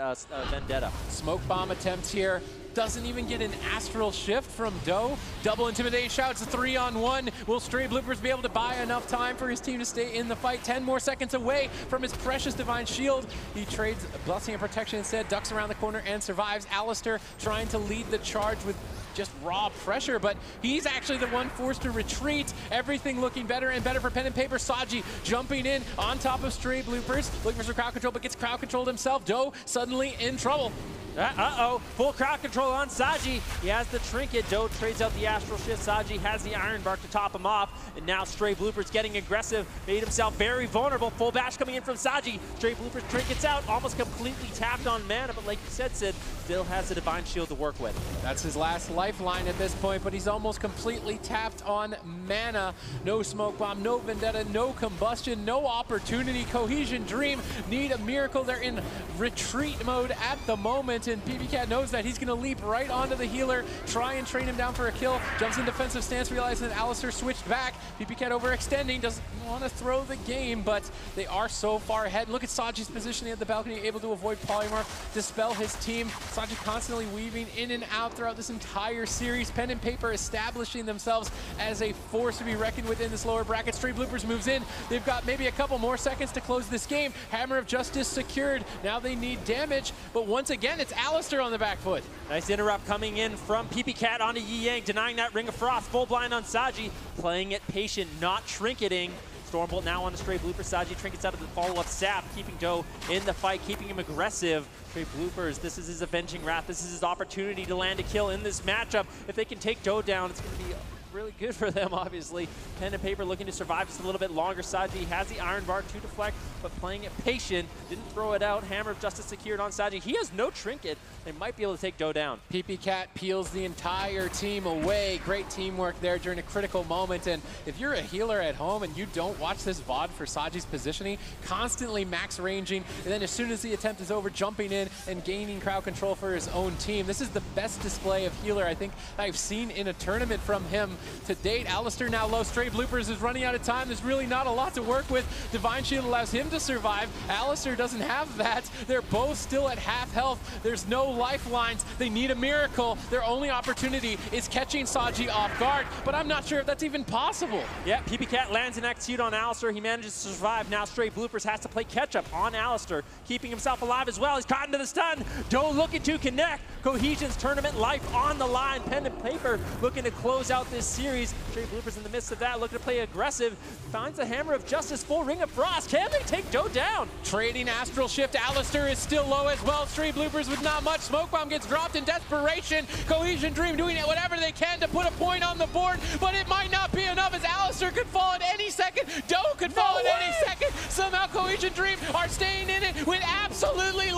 Vendetta. Smoke bomb attempt here. Doesn't even get an Astral Shift from Doe. Double Intimidate shouts, 3-on-1. Will Stray Bloopers be able to buy enough time for his team to stay in the fight? 10 more seconds away from his precious Divine Shield. He trades Blessing and Protection instead, ducks around the corner and survives. Alistair trying to lead the charge with just raw pressure, but he's actually the one forced to retreat. Everything looking better and better for Pen and Paper. Saji jumping in on top of Stray Bloopers, looking for some crowd control, but gets crowd controlled himself. Doe suddenly in trouble. Uh-oh, full crowd control on Saji. He has the Trinket. Doe trades out the Astral Shift. Saji has the Iron Bark to top him off. And now Stray Bloopers getting aggressive, made himself very vulnerable. Full bash coming in from Saji. Stray Bloopers Trinkets out, almost completely tapped on mana, but like you said, Sid, still has the Divine Shield to work with. That's his last life. lifeline at this point, but he's almost completely tapped on mana. No smoke bomb, no vendetta, no combustion, no opportunity. Cohesion Dream need a miracle. They're in retreat mode at the moment, and PBCat knows that. He's gonna leap right onto the healer, try and train him down for a kill, jumps in defensive stance, realizing that Alistar switched back. PBCat overextending, doesn't want to throw the game, but they are so far ahead. Look at Saji's positioning at the balcony, able to avoid Polymorph, dispel his team. Saji constantly weaving in and out throughout this entire series. Pen and Paper establishing themselves as a force to be reckoned with in this lower bracket. Stray Bloopers moves in. They've got maybe a couple more seconds to close this game. Hammer of Justice secured. Now they need damage, but once again, it's Alistar on the back foot. Nice interrupt coming in from PBCat onto Yi Yang, denying that Ring of Frost. Full blind on Saji, playing it patient, not trinketing. Stormbolt now on the Stray Blooper. Saji trinkets out of the follow-up sap, keeping Doe in the fight, keeping him aggressive. Stray Bloopers, this is his avenging wrath. This is his opportunity to land a kill in this matchup. If they can take Doe down, it's going to be really good for them, obviously. Pen and Paper looking to survive just a little bit longer. Saji has the Iron Bar to deflect, but playing it patient, didn't throw it out. Hammer of Justice secured on Saji. He has no trinket. They might be able to take Doe down. PBCat peels the entire team away. Great teamwork there during a critical moment. And if you're a healer at home and you don't watch this VOD for Saji's positioning, constantly max ranging, and then as soon as the attempt is over, jumping in and gaining crowd control for his own team. This is the best display of healer I think I've seen in a tournament from him to date. Alistar now low. Stray Bloopers is running out of time. There's really not a lot to work with. Divine Shield allows him to survive. Alistar doesn't have that. They're both still at half health. There's no lifelines. They need a miracle. Their only opportunity is catching Saji off guard, but I'm not sure if that's even possible. Yeah, PBCat lands an execute on Alistar. He manages to survive. Now Stray Bloopers has to play catch-up on Alistar, keeping himself alive as well. He's caught into the stun. Doe looking to connect. Cohesion's tournament life on the line. Pen and Paper looking to close out this series. Stray Bloopers in the midst of that, looking to play aggressive. Finds the Hammer of Justice, full Ring of Frost. Can they take Doe down? Trading Astral Shift. Alistar is still low as well. Stray Bloopers with not much. Smoke Bomb gets dropped in desperation. Cohesion Dream doing whatever they can to put a point on the board, but it might not be enough as Alistar could fall at any second. Doe could fall at any second. Somehow Cohesion Dream are staying in it with absolutely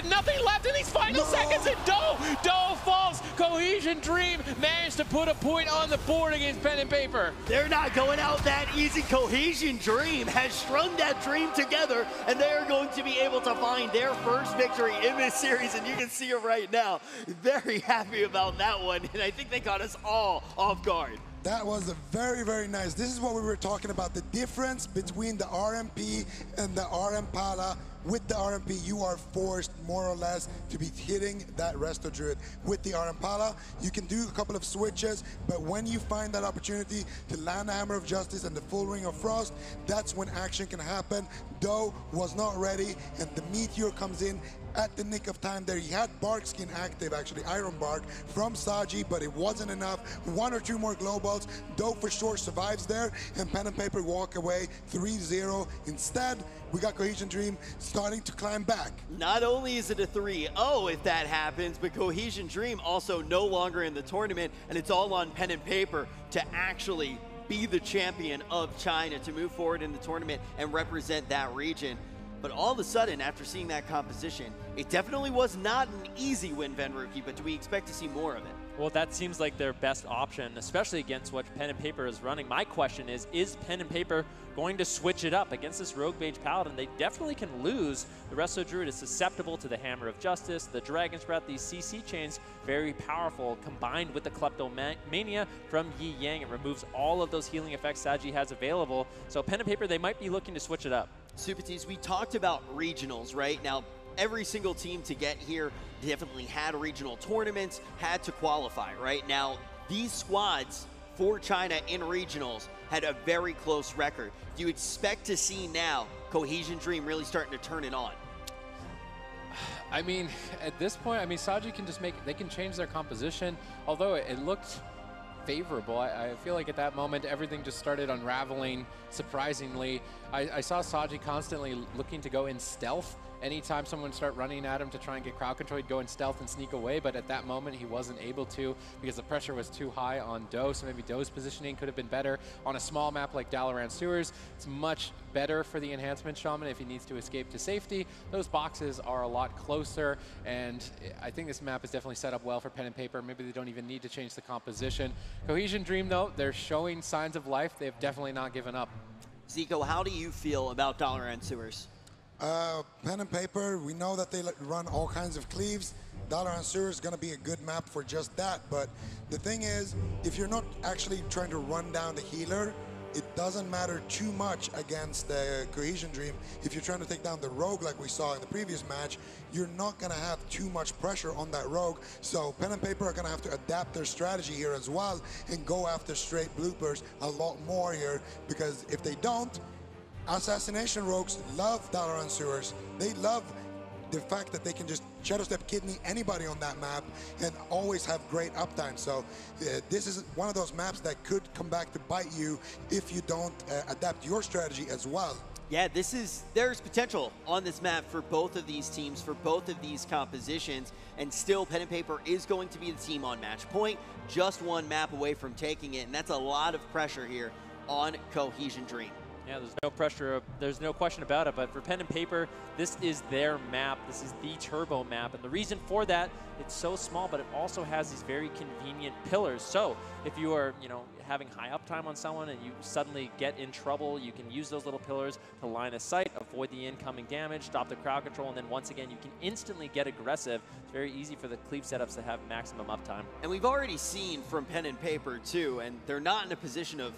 nothing left in these final seconds, and Doe falls. Cohesion Dream managed to put a point on the board against Pen and Paper. They're not going out that easy. Cohesion Dream has strung that dream together, and they are going to be able to find their first victory in this series, and you can see it right now. Very happy about that one, and I think they got us all off guard. That was very, very nice. This is what we were talking about, the difference between the RMP and the RM Pala. With the RMP, you are forced, more or less, to be hitting that Resto Druid. With the RM Pala, you can do a couple of switches, but when you find that opportunity to land the Hammer of Justice and the full Ring of Frost, that's when action can happen. Doe was not ready, and the Meteor comes in at the nick of time there. He had Bark Skin active, actually, Iron Bark, from Saji, but it wasn't enough. One or two more Globals. Doe for sure survives there, and Pen and Paper walk away 3-0. Instead, we got Cohesion Dream starting to climb back. Not only is it a 3-0 if that happens, but Cohesion Dream also no longer in the tournament, and it's all on Pen and Paper to actually be the champion of China, to move forward in the tournament and represent that region. But all of a sudden, after seeing that composition, it definitely was not an easy win, Venruki, but do we expect to see more of it? Well, that seems like their best option, especially against what Pen and Paper is running. My question is Pen and Paper going to switch it up against this Rogue Mage Paladin? They definitely can lose. The Resto Druid is susceptible to the Hammer of Justice, the Dragon's Breath, these CC chains, very powerful, combined with the Kleptomania from Yi Yang. It removes all of those healing effects Saji has available. So Pen and Paper, they might be looking to switch it up. Supatis, we talked about regionals, right? Now, every single team to get here definitely had regional tournaments, had to qualify, right? Now, these squads for China in regionals had a very close record. Do you expect to see now Cohesion Dream really starting to turn it on? I mean, at this point, I mean, Saji can just they can change their composition, although it looked favorable. I feel like at that moment, everything just started unraveling surprisingly. I saw Saji constantly looking to go in stealth. Anytime someone start running at him to try and get crowd control, he'd go in stealth and sneak away, but at that moment he wasn't able to because the pressure was too high on Doe, so maybe Doe's positioning could have been better. On a small map like Dalaran Sewers, it's much better for the enhancement shaman if he needs to escape to safety. Those boxes are a lot closer, and I think this map is definitely set up well for pen and paper. Maybe they don't even need to change the composition. Cohesion Dream, though, they're showing signs of life. They've definitely not given up. Zico, how do you feel about Dalaran Sewers? Pen and paper, we know that they run all kinds of cleaves. Dalaran Sewers is going to be a good map for just that, but the thing is, if you're not actually trying to run down the healer, it doesn't matter too much against the Cohesion Dream. If you're trying to take down the rogue like we saw in the previous match, you're not going to have too much pressure on that rogue. So pen and paper are going to have to adapt their strategy here as well and go after straight bloopers a lot more here, because if they don't, Assassination Rogues love Dalaran Sewers. They love the fact that they can just Shadow Step Kidney anybody on that map and always have great uptime. So this is one of those maps that could come back to bite you if you don't adapt your strategy as well. Yeah, there's potential on this map for both of these teams, for both of these compositions, and still Pen and Paper is going to be the team on match point, just one map away from taking it, and that's a lot of pressure here on Cohesion Dream. Yeah, there's no pressure, there's no question about it, but for Pen and Paper, this is their map, this is the turbo map, and the reason for that, it's so small, but it also has these very convenient pillars. So if you are, having high uptime on someone and you suddenly get in trouble, you can use those little pillars to line of sight, avoid the incoming damage, stop the crowd control, and then once again, you can instantly get aggressive. It's very easy for the cleave setups to have maximum uptime. And we've already seen from Pen and Paper too, and they're not in a position of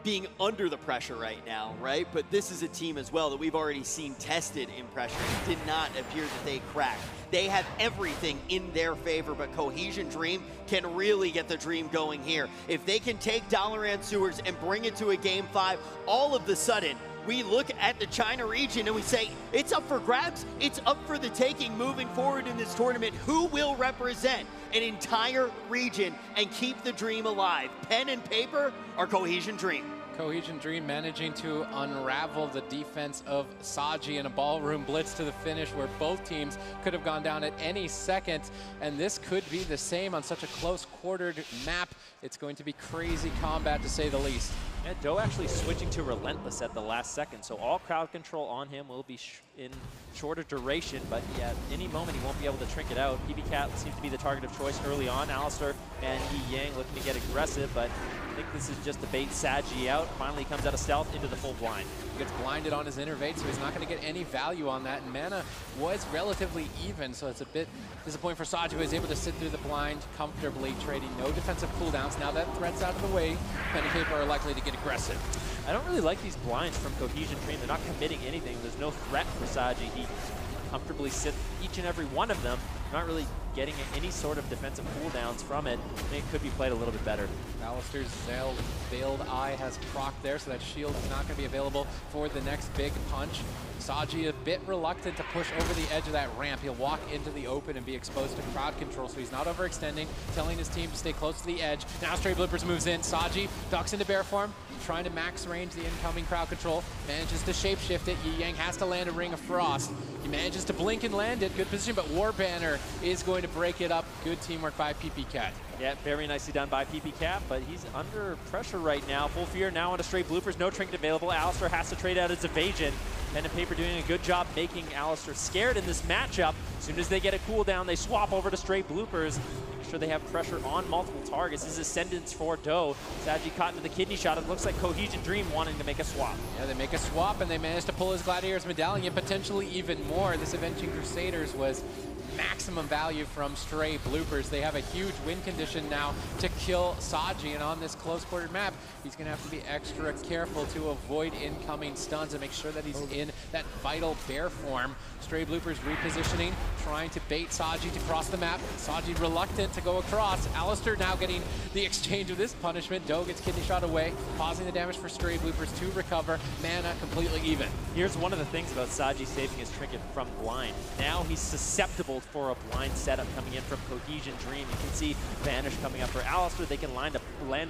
being under the pressure right now, right? But this is a team as well that we've already seen tested in pressure. It did not appear that they cracked. They have everything in their favor, but Cohesion Dream can really get the dream going here. If they can take Dalaran Sewers and bring it to a Game 5, all of the sudden, we look at the China region and we say, it's up for grabs, it's up for the taking moving forward in this tournament. Who will represent an entire region and keep the dream alive? Pen and Paper or Cohesion Dream? Cohesion Dream managing to unravel the defense of Saji in a ballroom blitz to the finish where both teams could have gone down at any second, and this could be the same on such a close quartered map. It's going to be crazy combat to say the least. And Doe actually switching to Relentless at the last second, so all crowd control on him will be in shorter duration, but yeah, at any moment he won't be able to trinket out. PB Cat seems to be the target of choice early on. Alistair and Yi Yang looking to get aggressive, but I think this is just to bait Saji out. Finally comes out of stealth into the full blind. He gets blinded on his innervate, so he's not going to get any value on that, and mana was relatively even, so it's a bit disappointing for Saji, who was able to sit through the blind comfortably, trading no defensive cooldowns. Now that threat's out of the way, Pen and Paper are likely to get aggressive. I don't really like these blinds from Cohesion Dream. They're not committing anything. There's no threat for Saji. He comfortably sits each and every one of them, not really getting any sort of defensive cooldowns from it. I think it could be played a little bit better. Alistair's Veiled Eye has proc there, so that shield is not going to be available for the next big punch. Saji a bit reluctant to push over the edge of that ramp. He'll walk into the open and be exposed to crowd control, so he's not overextending, telling his team to stay close to the edge. Now Stray Bloopers moves in. Saji ducks into bear form, trying to max range the incoming crowd control. Manages to shapeshift it. Yi Yang has to land a Ring of Frost. He manages to blink and land it. Good position, but War Banner is going to break it up. Good teamwork by PP Cat. Yeah, very nicely done by PP Cat, but he's under pressure right now. Full fear now onto Stray Bloopers. No trinket available. Alistair has to trade out his evasion. Pen and Paper doing a good job making Alistair scared in this matchup. As soon as they get a cooldown, they swap over to Stray Bloopers. Make sure they have pressure on multiple targets. This is Ascendance for Doe. Saji caught into the kidney shot. It looks like Cohesion Dream wanting to make a swap. Yeah, they make a swap, and they manage to pull his Gladiator's Medallion, potentially even more. This Avenging Crusaders was maximum value from Stray Bloopers. They have a huge win condition now to kill Saji, and on this close quartered map, he's going to have to be extra careful to avoid incoming stuns and make sure that he's in in that vital bear form. Stray Bloopers repositioning, trying to bait Saji to cross the map. Saji reluctant to go across. Alistair now getting the exchange of this punishment. Doe gets kidney shot away, pausing the damage for Stray Bloopers to recover. Mana completely even. Here's one of the things about Saji saving his trinket from blind. Now he's susceptible for a blind setup coming in from Cohesion Dream. You can see Vanish coming up for Alistair. They can land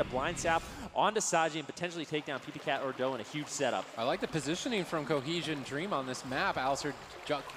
a blind sap onto Saji and potentially take down PPCat or Doe in a huge setup. I like the positioning from Cohesion Dream on this map. Alistair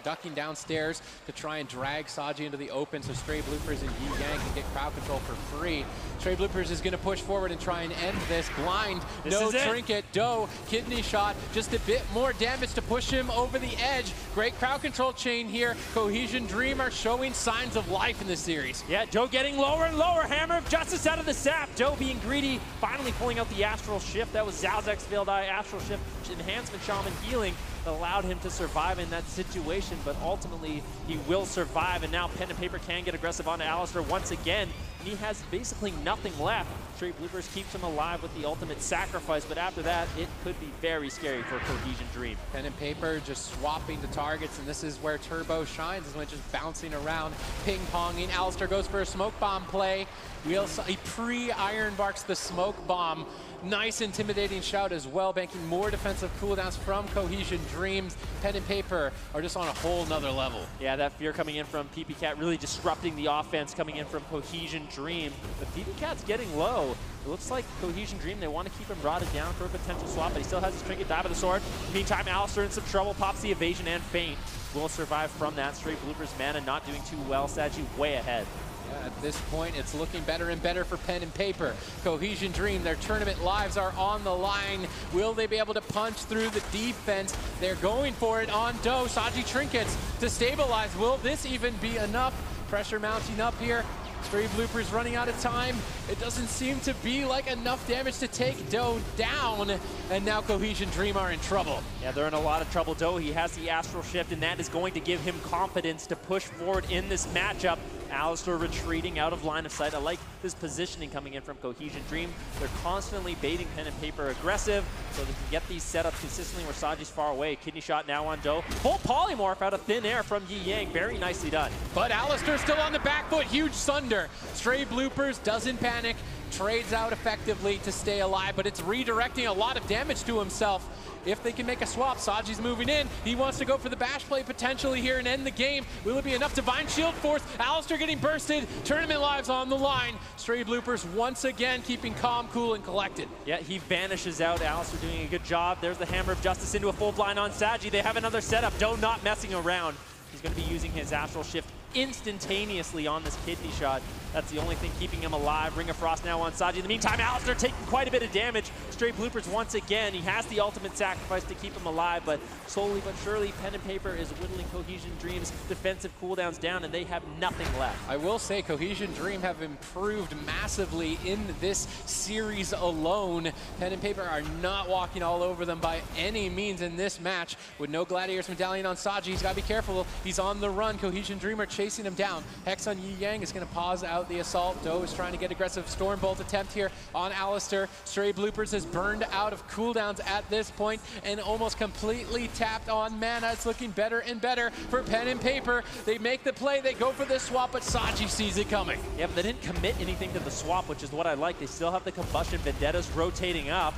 ducking downstairs to try and drag Saji into the open so Stray Bloopers and Yi Yang can get crowd control for free. Stray Bloopers is going to push forward and try and end this. Blind, no trinket, Doe, kidney shot, just a bit more damage to push him over the edge. Great crowd control chain here. Cohesion Dream are showing signs of life in this series. Yeah, Doe getting lower and lower. Hammer of Justice out of the sap. Doe being greedy, finally pulling out the Astral Shift. That was Zalzak's Veiled Eye Astral Shift Enhancement Shaman healing that allowed him to survive in that situation, but ultimately he will survive, and now Pen and Paper can get aggressive onto Alistair once again, and he has basically nothing left. Stray Bloopers keeps him alive with the ultimate sacrifice, but after that, it could be very scary for Cohesion Dream. Pen and Paper just swapping to targets, and this is where Turbo shines, is when just bouncing around, ping-ponging. Alistair goes for a smoke bomb play. He pre-Iron Barks the smoke bomb. Nice intimidating shout as well, banking more defensive cooldowns from Cohesion Dreams. Pen and Paper are just on a whole nother level. Yeah, that fear coming in from PPCat really disrupting the offense coming in from Cohesion Dream. But PPCat's getting low. It looks like Cohesion Dream, they want to keep him rotted down for a potential swap, but he still has his trinket, dive of the sword. Meantime, Alistair in some trouble, pops the evasion and feint. Will survive from that. Stray Bloopers mana not doing too well. Saji way ahead. Yeah, at this point, it's looking better and better for Pen and Paper. Cohesion Dream, their tournament lives are on the line. Will they be able to punch through the defense? They're going for it on Doe. Saji trinkets to stabilize. Will this even be enough? Pressure mounting up here. Stray Bloopers running out of time. It doesn't seem to be like enough damage to take Doe down, and now Cohesion Dream are in trouble. Yeah, they're in a lot of trouble. Doe, he has the Astral Shift, and that is going to give him confidence to push forward in this matchup. Alistair retreating out of line of sight. I like this positioning coming in from Cohesion Dream. They're constantly baiting Pen and Paper aggressive so they can get these setups consistently where Saji's far away. Kidney shot now on Doe. Full polymorph out of thin air from Yi Yang. Very nicely done. But Alistair still on the back foot. Huge Sunder. Stray Bloopers doesn't panic. Trades out effectively to stay alive, but it's redirecting a lot of damage to himself. If they can make a swap, Saji's moving in. He wants to go for the bash play potentially here and end the game. Will it be enough? Divine Shield Force. Alistair getting bursted. Tournament lives on the line. Stray Bloopers once again keeping calm, cool, and collected. Yeah, he vanishes out. Alistair doing a good job. There's the Hammer of Justice into a full blind on Saji. They have another setup. Doe not messing around. He's going to be using his Astral Shift instantaneously on this kidney shot. That's the only thing keeping him alive. Ring of Frost now on Saji. In the meantime, Alistair taking quite a bit of damage. Stray Bloopers once again. He has the ultimate sacrifice to keep him alive, but slowly but surely, Pen and Paper is whittling Cohesion Dream's defensive cooldowns down, and they have nothing left. I will say Cohesion Dream have improved massively in this series alone. Pen and Paper are not walking all over them by any means in this match. With no Gladiator's Medallion on Saji, he's got to be careful. He's on the run. Cohesion Dream are chasing him down. Hex on Yi Yang is going to pause out the assault. Doe is trying to get aggressive Stormbolt attempt here on Alistair. Stray Bloopers has burned out of cooldowns at this point and almost completely tapped on mana. It's looking better and better for Pen and Paper. They make the play, they go for this swap, but Saji sees it coming. Yeah, but they didn't commit anything to the swap, which is what I like. They still have the Combustion Vendettas rotating up.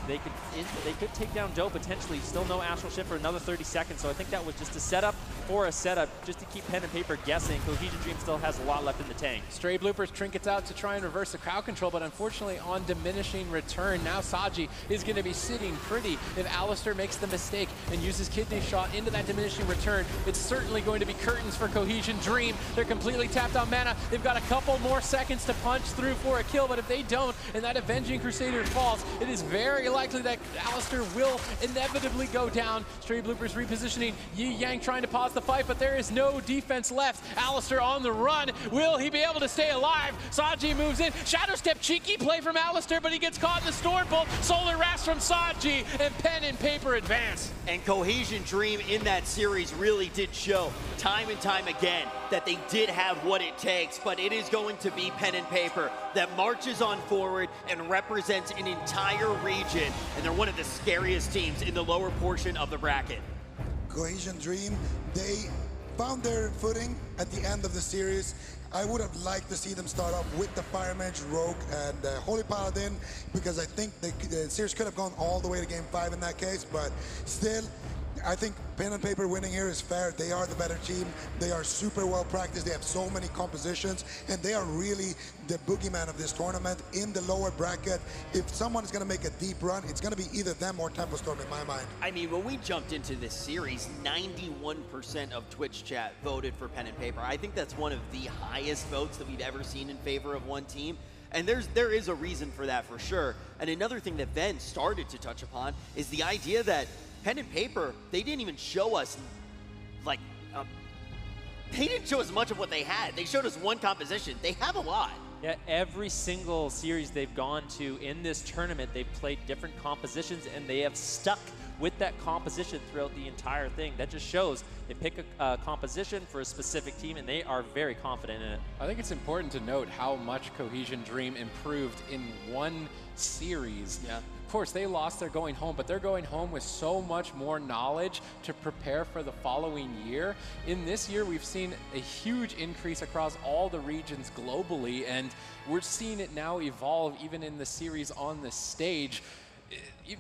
They could take down Doe potentially. Still no Astral Shift for another 30 seconds, so I think that was just a setup for a setup, just to keep Pen and Paper guessing. Cohesion Dream still has a lot left in the tank. Stray Bloopers trinkets out to try and reverse the crowd control, but unfortunately on diminishing return. Now Saji is going to be sitting pretty. If Alistair makes the mistake and uses Kidney Shot into that diminishing return, it's certainly going to be curtains for Cohesion Dream. They're completely tapped on mana. They've got a couple more seconds to punch through for a kill, but if they don't and that Avenging Crusader falls, it is very likely that Alistair will inevitably go down. Stray Bloopers repositioning. Yi Yang trying to pause the fight, but there is no defense left. Alistair on the run. Will he be able to stay alive? Saji moves in. Shadow Step, cheeky play from Alistair, but he gets caught in the Stormbolt. Solar Wrath from Saji, and Pen and Paper advance. And Cohesion Dream in that series really did show time and time again that they did have what it takes, but it is going to be Pen and Paper that marches on forward and represents an entire region, and they're one of the scariest teams in the lower portion of the bracket. Cohesion Dream, they found their footing at the end of the series. I would have liked to see them start off with the Fire Mage, Rogue, and Holy Paladin, because I think the series could have gone all the way to Game 5 in that case, but still, I think Pen and Paper winning here is fair. They are the better team. They are super well practiced. They have so many compositions, and they are really the boogeyman of this tournament in the lower bracket. If someone is going to make a deep run, it's going to be either them or Tempo Storm in my mind. I mean, when we jumped into this series, 91% of Twitch chat voted for Pen and Paper. I think that's one of the highest votes that we've ever seen in favor of one team. And there is a reason for that for sure. And another thing that Ben started to touch upon is the idea that Pen and Paper, they didn't even show us, like, they didn't show us much of what they had. They showed us one composition. They have a lot. Yeah, every single series they've gone to in this tournament, they've played different compositions, and they have stuck with that composition throughout the entire thing. That just shows they pick a composition for a specific team, and they are very confident in it. I think it's important to note how much Cohesion Dream improved in one series. Yeah. Of course, they lost their going home, but they're going home with so much more knowledge to prepare for the following year. In this year, we've seen a huge increase across all the regions globally, and we're seeing it now evolve even in the series on the stage.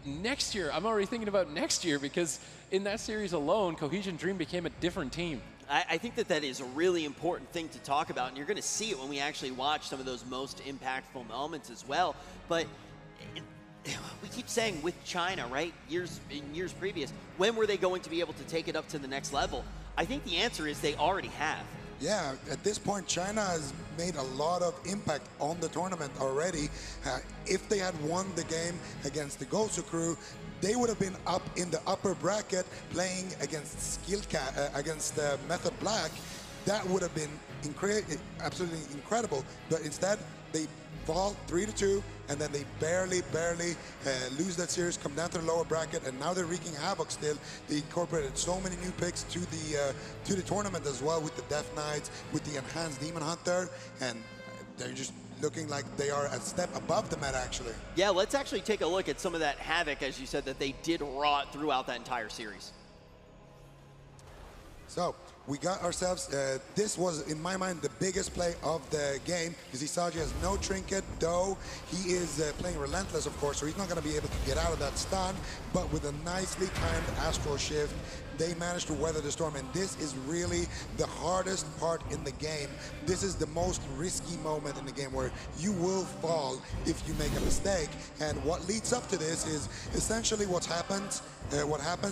Next year, I'm already thinking about next year, because in that series alone, Cohesion Dream became a different team. I think that is a really important thing to talk about, and you're going to see it when we actually watch some of those most impactful moments as well. But we keep saying with China, right? In years previous, when were they going to be able to take it up to the next level? I think the answer is they already have. Yeah, at this point, China has made a lot of impact on the tournament already. If they had won the game against the Gosu crew, they would have been up in the upper bracket playing against against Method Black. That would have been absolutely incredible. But instead, they fall 3-2, and then they barely lose that series, come down to the lower bracket, and now they're wreaking havoc still. They incorporated so many new picks to the tournament as well, with the Death Knights, with the enhanced Demon Hunter, and they're just looking like they are a step above the meta, actually. Yeah, let's actually take a look at some of that havoc, as you said, that they did wrought throughout that entire series. So we got ourselves, this was, in my mind, the biggest play of the game. You see Saji has no trinket, though he is playing Relentless, of course, so he's not going to be able to get out of that stun, but with a nicely timed Astral Shift, they managed to weather the storm, and this is really the hardest part in the game. This is the most risky moment in the game, where you will fall if you make a mistake, and what leads up to this is essentially what happens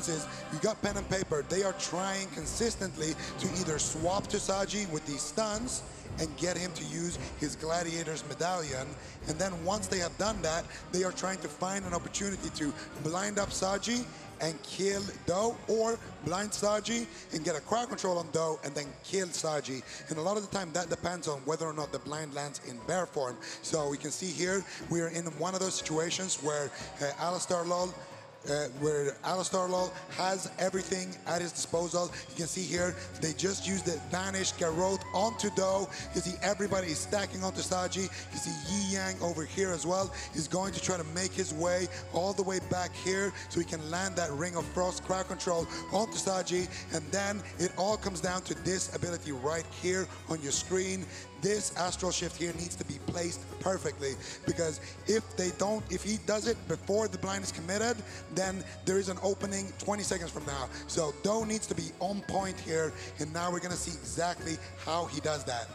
is you got Pen and Paper. They are trying consistently to either swap to Saji with these stuns and get him to use his Gladiator's Medallion, and then once they have done that, they are trying to find an opportunity to blind up Saji and kill Do, or blind Saji and get a crowd control on Do and then kill Saji. And a lot of the time that depends on whether or not the blind lands in bear form. So we can see here we are in one of those situations where Alistar Lol has everything at his disposal. You can see here, they just used the banished Garrote onto Do. You see everybody is stacking onto Saji. You see Yi Yang over here as well. He's going to try to make his way all the way back here so he can land that Ring of Frost crowd control onto Saji. And then it all comes down to this ability right here on your screen. This Astral Shift here needs to be placed perfectly, because if he does it before the blind is committed, then there is an opening 20 seconds from now. So Do needs to be on point here, and now we're gonna see exactly how he does that.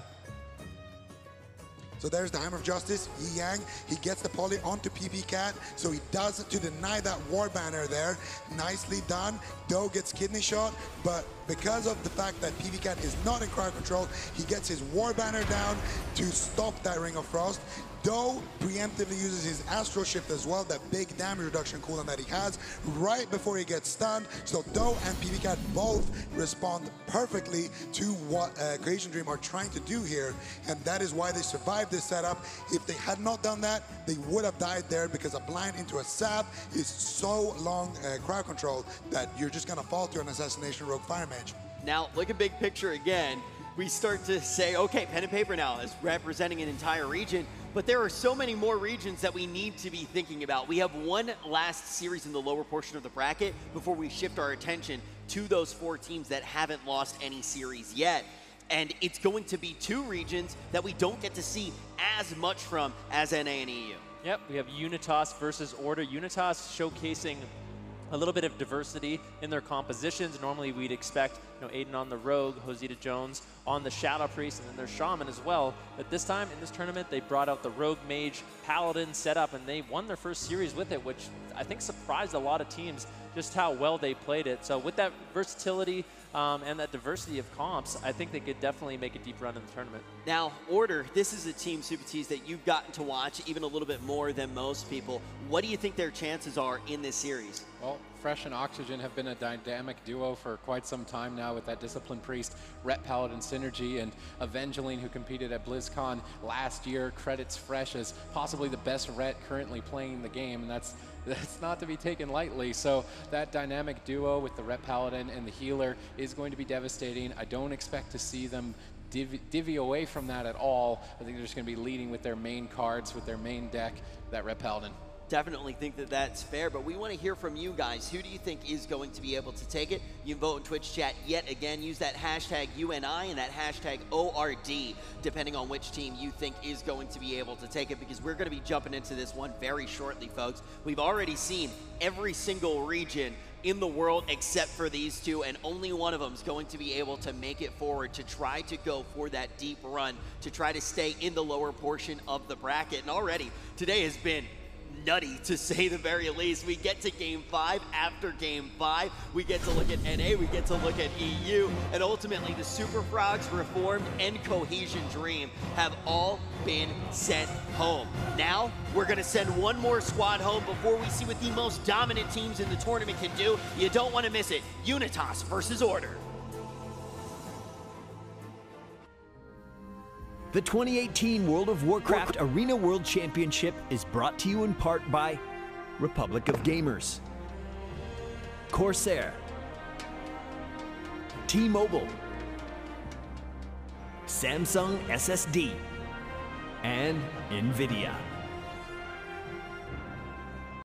So there's the Hammer of Justice, Yi Yang. He gets the poly onto PB Cat, so he does it to deny that War Banner there. Nicely done. Do gets Kidney Shot, but because of the fact that PB Cat is not in crowd control, he gets his War Banner down to stop that Ring of Frost. Do preemptively uses his Astral Shift as well, that big damage reduction cooldown that he has, right before he gets stunned. So Do and PB Cat both respond perfectly to what Cohesion Dream are trying to do here, and that is why they survived this setup. If they had not done that, they would have died there, because a blind into a sap is so long crowd control that you're just gonna fall to an Assassination Rogue Fire Mage. Now, look at big picture again. We start to say, okay, Pen and Paper now is representing an entire region, but there are so many more regions that we need to be thinking about. We have one last series in the lower portion of the bracket before we shift our attention to those 4 teams that haven't lost any series yet. And it's going to be 2 regions that we don't get to see as much from as NA and EU. Yep, we have Unitas versus Order. Unitas showcasing a little bit of diversity in their compositions. Normally we'd expect, Aiden on the Rogue, Josita Jones on the Shadow Priest, and then their Shaman as well. But this time in this tournament, they brought out the Rogue Mage Paladin setup, and they won their first series with it, which I think surprised a lot of teams just how well they played it. So with that versatility and that diversity of comps, I think they could definitely make a deep run in the tournament. Now, Order, this is a team, Super T's, that you've gotten to watch even a little bit more than most people. What do you think their chances are in this series? Well, Fresh and Oxygen have been a dynamic duo for quite some time now with that Discipline Priest, Ret Paladin synergy, and Evangeline, who competed at BlizzCon last year, credits Fresh as possibly the best Ret currently playing the game, and that's not to be taken lightly. So that dynamic duo with the Ret Paladin and the healer is going to be devastating. I don't expect to see them divvy away from that at all. I think they're just going to be leading with their main cards, with their main deck, that Ret Paladin. Definitely think that that's fair, but we want to hear from you guys. Who do you think is going to be able to take it? You can vote in Twitch chat yet again. Use that hashtag UNI and that hashtag ORD, depending on which team you think is going to be able to take it, because we're going to be jumping into this one very shortly, folks. We've already seen every single region in the world except for these 2, and only one of them is going to be able to make it forward to try to go for that deep run, to try to stay in the lower portion of the bracket. And already, today has been nutty, to say the very least. We get to Game 5. After Game 5, we get to look at NA, we get to look at EU, and ultimately the Super Frogs, Reformed, and Cohesion Dream have all been sent home. Now, we're going to send one more squad home before we see what the most dominant teams in the tournament can do. You don't want to miss it. Unitas versus Order. The 2018 World of Warcraft Arena World Championship is brought to you in part by Republic of Gamers, Corsair, T-Mobile, Samsung SSD, and NVIDIA.